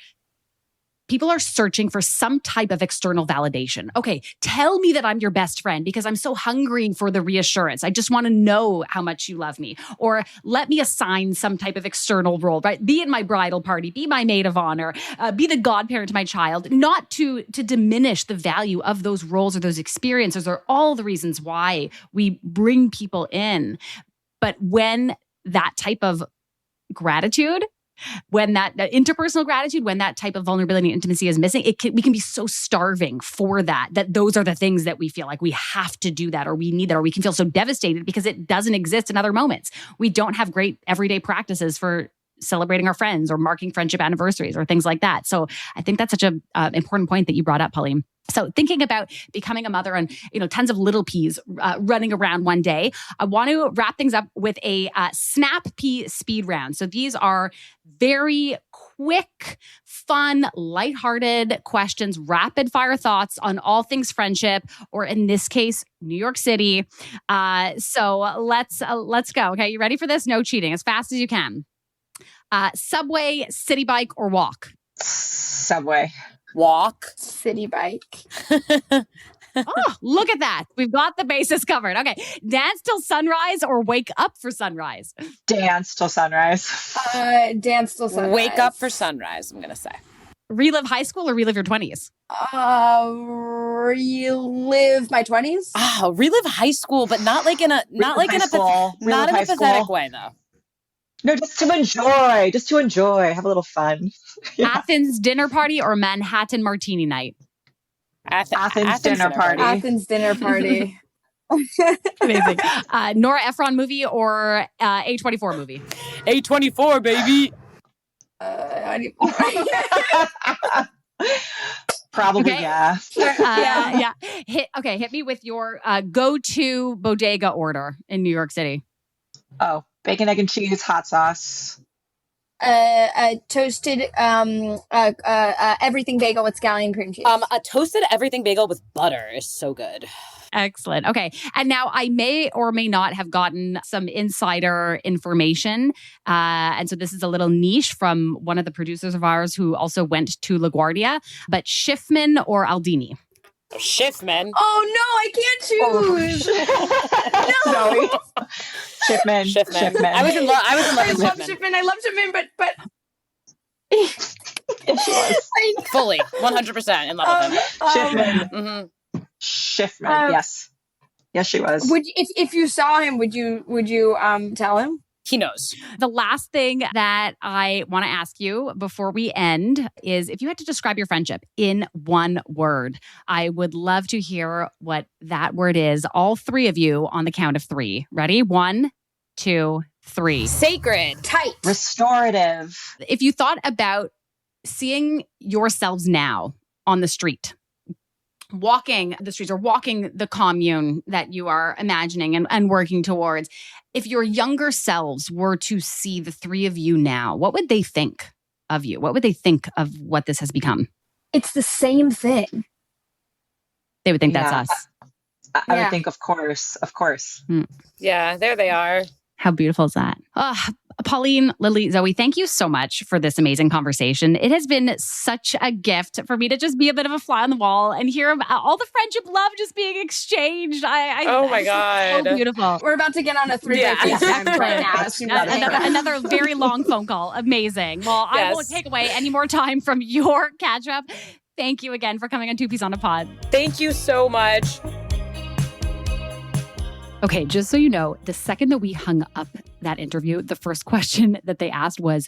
people are searching for some type of external validation. Okay, tell me that I'm your best friend because I'm so hungry for the reassurance. I just want to know how much you love me. Or let me assign some type of external role, right? Be in my bridal party, be my maid of honor, be the godparent to my child, not to diminish the value of those roles or those experiences or all the reasons why we bring people in. But when that type of gratitude, when that interpersonal gratitude, when that type of vulnerability and intimacy is missing, we can be so starving for that those are the things that we feel like we have to do that or we need that, or we can feel so devastated because it doesn't exist in other moments. We don't have great everyday practices for celebrating our friends or marking friendship anniversaries or things like that. So I think that's such an important point that you brought up, Pauline. So thinking about becoming a mother and, tons of little peas running around one day, I want to wrap things up with a snap pea speed round. So these are very quick, fun, lighthearted questions, rapid fire thoughts on all things friendship, or in this case, New York City. So let's go. Okay, you ready for this? No cheating, as fast as you can. Subway, city bike, or walk? Subway. Walk. City bike. Oh, look at that. We've got the bases covered. Okay. Dance till sunrise or wake up for sunrise? Dance till sunrise. Dance till sunrise. Wake up for sunrise, I'm going to say. Relive high school or relive your 20s? Relive my 20s. Oh, relive high school, but not like in a pathetic way, though. No, just to enjoy, have a little fun. Yeah. Athens dinner party or Manhattan martini night? Athens dinner party. Athens dinner party. Amazing. Nora Ephron movie or A24 movie? A24, baby. Probably, okay. yeah. Yeah. Hit me with your go-to bodega order in New York City. Oh, bacon, egg, and cheese, hot sauce. Toasted everything bagel with scallion cream cheese. A toasted everything bagel with butter is so good. Excellent. Okay. And now I may or may not have gotten some insider information. And so this is a little niche from one of the producers of ours who also went to LaGuardia. But Schiffman or Aldini? Schiffman. Oh, no, I can't choose. No. Schiffman. I was in love I with love Schiffman. Schiffman. I love Schiffman, but Yes, she was. Fully, 100% in love with him. Schiffman. Mm-hmm. Schiffman. Yes, she was. Would if you saw him, would you tell him? He knows. The last thing that I want to ask you before we end is if you had to describe your friendship in one word, I would love to hear what that word is. All three of you on the count of three. Ready? 1, 2, 3. Sacred. Tight. Restorative. If you thought about seeing yourselves now on the street, walking the streets or walking the commune that you are imagining and working towards, if your younger selves were to see the three of you now, what would they think of you? What would they think of what this has become? It's the same thing. They would think that's us. I would think, of course. Yeah, there they are. How beautiful is that? Pauline, Lily, Zoe, thank you so much for this amazing conversation. It has been such a gift for me to just be a bit of a fly on the wall and hear about all the friendship love just being exchanged. Oh my God. So beautiful. We're about to get on a 3-way FaceTime right now. Another very long phone call. Amazing. Well, I won't take away any more time from your catch up. Thank you again for coming on Two Peas on a Pod. Thank you so much. Okay, just so you know, the second that we hung up that interview, the first question that they asked was,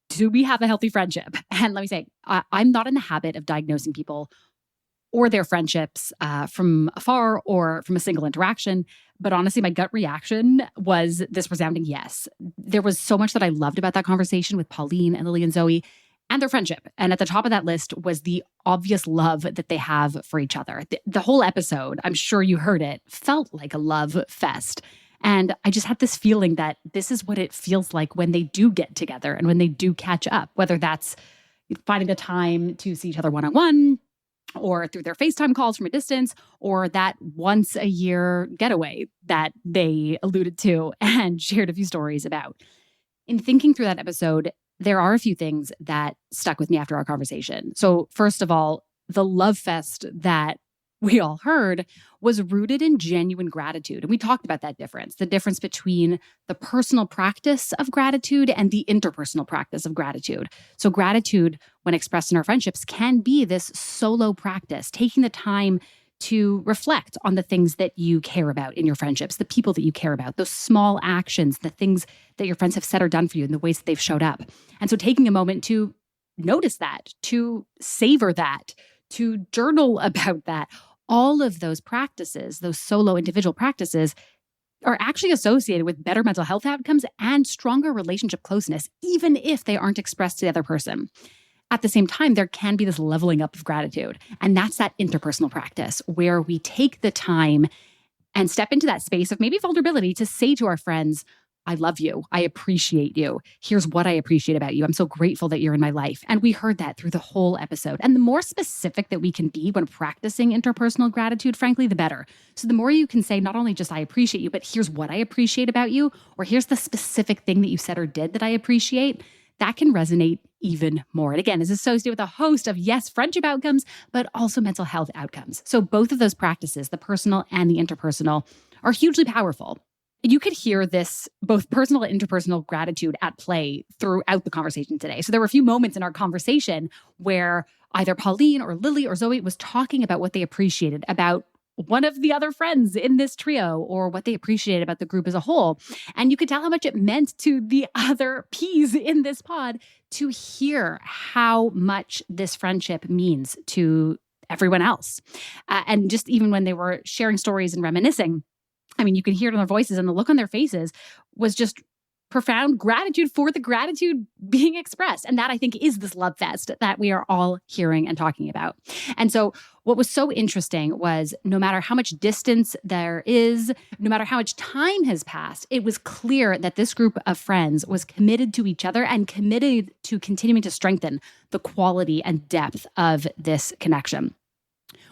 do we have a healthy friendship? And let me say, I'm not in the habit of diagnosing people or their friendships from afar or from a single interaction. But honestly, my gut reaction was this resounding yes. There was so much that I loved about that conversation with Pauline and Lily and Zoe and their friendship. And at the top of that list was the obvious love that they have for each other. The whole episode, I'm sure you heard it, felt like a love fest. And I just had this feeling that this is what it feels like when they do get together and when they do catch up, whether that's finding the time to see each other one-on-one or through their FaceTime calls from a distance, or that once a year getaway that they alluded to and shared a few stories about. In thinking through that episode, there are a few things that stuck with me after our conversation. So first of all, the love fest that we all heard was rooted in genuine gratitude. And we talked about that difference, the difference between the personal practice of gratitude and the interpersonal practice of gratitude. So gratitude, when expressed in our friendships, can be this solo practice, taking the time to reflect on the things that you care about in your friendships, the people that you care about, those small actions, the things that your friends have said or done for you, and the ways that they've showed up. And so taking a moment to notice that, to savor that, to journal about that, all of those practices, those solo individual practices, are actually associated with better mental health outcomes and stronger relationship closeness, even if they aren't expressed to the other person. At the same time, there can be this leveling up of gratitude. And that's that interpersonal practice where we take the time and step into that space of maybe vulnerability to say to our friends, I love you. I appreciate you. Here's what I appreciate about you. I'm so grateful that you're in my life. And we heard that through the whole episode. And the more specific that we can be when practicing interpersonal gratitude, frankly, the better. So the more you can say, not only just I appreciate you, but here's what I appreciate about you, or here's the specific thing that you said or did that I appreciate, that can resonate even more. And again, is associated with a host of, yes, friendship outcomes, but also mental health outcomes. So both of those practices, the personal and the interpersonal, are hugely powerful. You could hear this, both personal and interpersonal gratitude at play throughout the conversation today. So there were a few moments in our conversation where either Pauline or Lily or Zoe was talking about what they appreciated about one of the other friends in this trio, or what they appreciated about the group as a whole. And you could tell how much it meant to the other P's in this pod to hear how much this friendship means to everyone else. And just even when they were sharing stories and reminiscing, I mean, you can hear it in their voices, and the look on their faces was just profound gratitude for the gratitude being expressed. And that, I think, is this love fest that we are all hearing and talking about. And so what was so interesting was no matter how much distance there is, no matter how much time has passed, it was clear that this group of friends was committed to each other and committed to continuing to strengthen the quality and depth of this connection.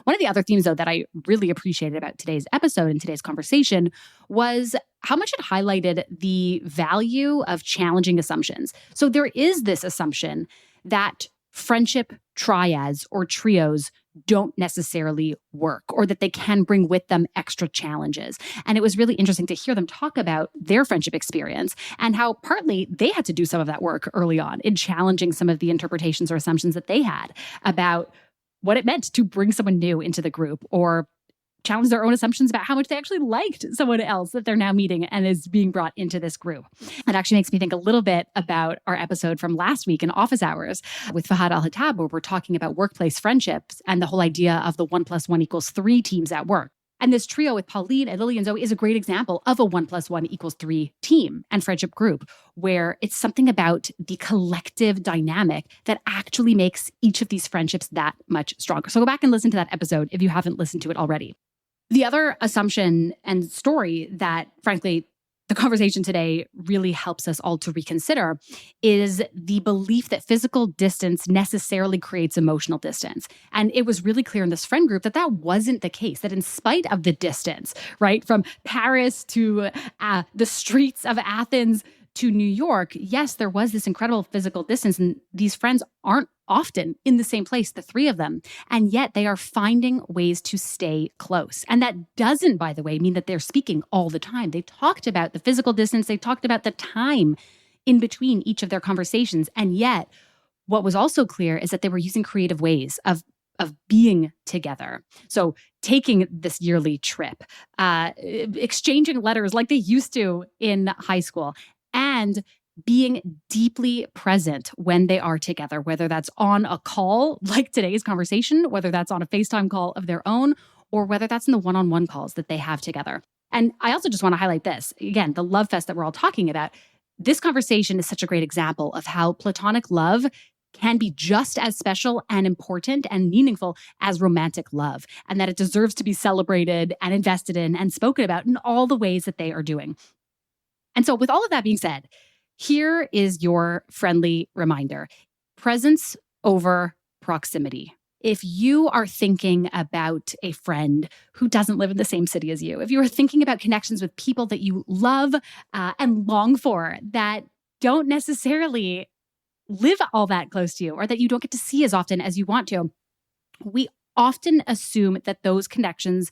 One of the other themes, though, that I really appreciated about today's episode and today's conversation was how much it highlighted the value of challenging assumptions. So there is this assumption that friendship triads or trios don't necessarily work, or that they can bring with them extra challenges. And it was really interesting to hear them talk about their friendship experience and how partly they had to do some of that work early on in challenging some of the interpretations or assumptions that they had about what it meant to bring someone new into the group, or challenge their own assumptions about how much they actually liked someone else that they're now meeting and is being brought into this group. It actually makes me think a little bit about our episode from last week in Office Hours with Fahad Al-Hattab, where we're talking about workplace friendships and the whole idea of the 1 + 1 = 3 teams at work. And this trio with Pauline and Lily and Zoe is a great example of a 1 + 1 = 3 team and friendship group, where it's something about the collective dynamic that actually makes each of these friendships that much stronger. So go back and listen to that episode if you haven't listened to it already. The other assumption and story that, frankly, the conversation today really helps us all to reconsider is the belief that physical distance necessarily creates emotional distance. And it was really clear in this friend group that that wasn't the case, that in spite of the distance, right, from Paris to the streets of Athens to New York, yes, there was this incredible physical distance, and these friends aren't often in the same place, the three of them, and yet they are finding ways to stay close. And that doesn't, by the way, mean that they're speaking all the time. They talked about the physical distance, they talked about the time in between each of their conversations, and yet what was also clear is that they were using creative ways of being together. So taking this yearly trip, exchanging letters like they used to in high school, and being deeply present when they are together, whether that's on a call like today's conversation, whether that's on a FaceTime call of their own, or whether that's in the one-on-one calls that they have together. And I also just want to highlight this. Again, the love fest that we're all talking about, this conversation is such a great example of how platonic love can be just as special and important and meaningful as romantic love, and that it deserves to be celebrated and invested in and spoken about in all the ways that they are doing. And so with all of that being said, here is your friendly reminder: presence over proximity. If you are thinking about a friend who doesn't live in the same city as you, if you are thinking about connections with people that you love and long for that don't necessarily live all that close to you, or that you don't get to see as often as you want to, we often assume that those connections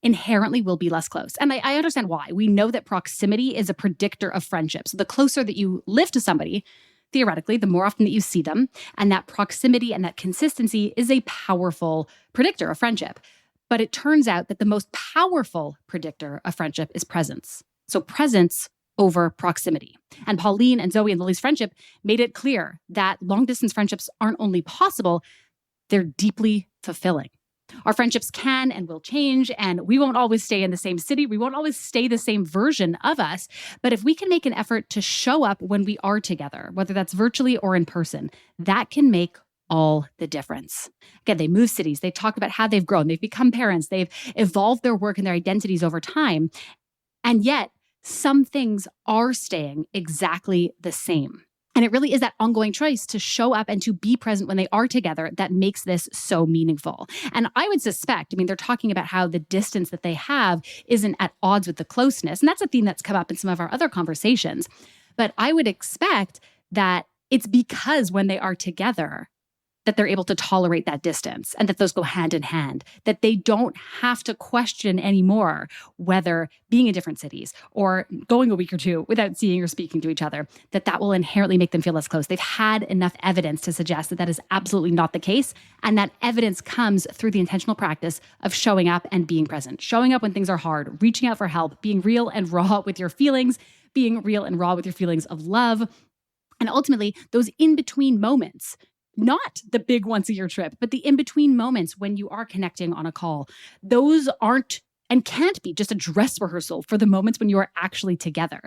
inherently will be less close. And I understand why. We know that proximity is a predictor of friendship. So the closer that you live to somebody, theoretically, the more often that you see them. And that proximity and that consistency is a powerful predictor of friendship. But it turns out that the most powerful predictor of friendship is presence. So presence over proximity. And Pauline and Zoe and Lily's friendship made it clear that long-distance friendships aren't only possible, they're deeply fulfilling. Our friendships can and will change, and we won't always stay in the same city. We won't always stay the same version of us. But if we can make an effort to show up when we are together, whether that's virtually or in person, that can make all the difference. Again, they move cities. They talk about how they've grown. They've become parents. They've evolved their work and their identities over time. And yet, some things are staying exactly the same. And it really is that ongoing choice to show up and to be present when they are together that makes this so meaningful. And I would suspect, they're talking about how the distance that they have isn't at odds with the closeness. And that's a theme that's come up in some of our other conversations. But I would expect that it's because when they are together, that they're able to tolerate that distance and that those go hand in hand, that they don't have to question anymore whether being in different cities or going a week or two without seeing or speaking to each other, that will inherently make them feel less close. They've had enough evidence to suggest that is absolutely not the case. And that evidence comes through the intentional practice of showing up and being present, showing up when things are hard, reaching out for help, being real and raw with your feelings, being real and raw with your feelings of love. And ultimately, those in-between moments, not the big once-a-year trip, but the in-between moments when you are connecting on a call, those aren't and can't be just a dress rehearsal for the moments when you are actually together.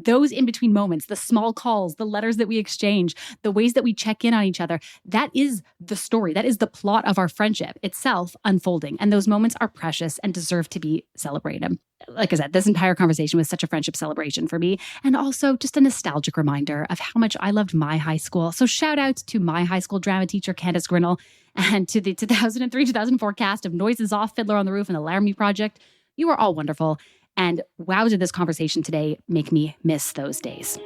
Those in-between moments, the small calls, the letters that we exchange, the ways that we check in on each other, that is the story. That is the plot of our friendship itself unfolding. And those moments are precious and deserve to be celebrated. Like I said, this entire conversation was such a friendship celebration for me, and also just a nostalgic reminder of how much I loved my high school. So shout out to my high school drama teacher, Candace Grinnell, and to the 2003-2004 cast of Noises Off, Fiddler on the Roof, and the Laramie Project. You are all wonderful. And wow, did this conversation today make me miss those days.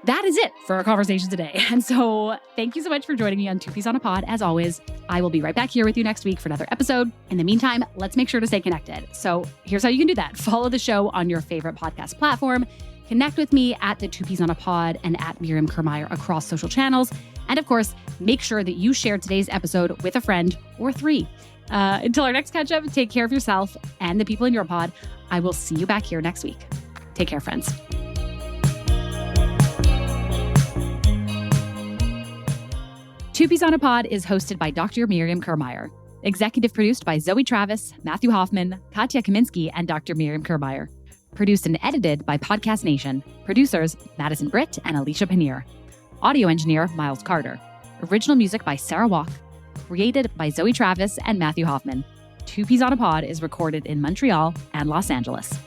That is it for our conversation today. And so thank you so much for joining me on Two Peas on a Pod. As always, I will be right back here with you next week for another episode. In the meantime, let's make sure to stay connected. So here's how you can do that. Follow the show on your favorite podcast platform. Connect with me at the Two Peas on a Pod and at Miriam Kermeyer across social channels. And of course, make sure that you share today's episode with a friend or three. Until our next catch up, take care of yourself and the people in your pod. I will see you back here next week. Take care, friends. Two Peas on a Pod is hosted by Dr. Miriam Kermeyer. Executive produced by Zoe Travis, Matthew Hoffman, Katya Kaminsky, and Dr. Miriam Kermeyer. Produced and edited by Podcast Nation. Producers Madison Britt and Alicia Paneer. Audio engineer Miles Carter. Original music by Sarah Walk. Created by Zoe Travis and Matthew Hoffman. Two Peas on a Pod is recorded in Montreal and Los Angeles.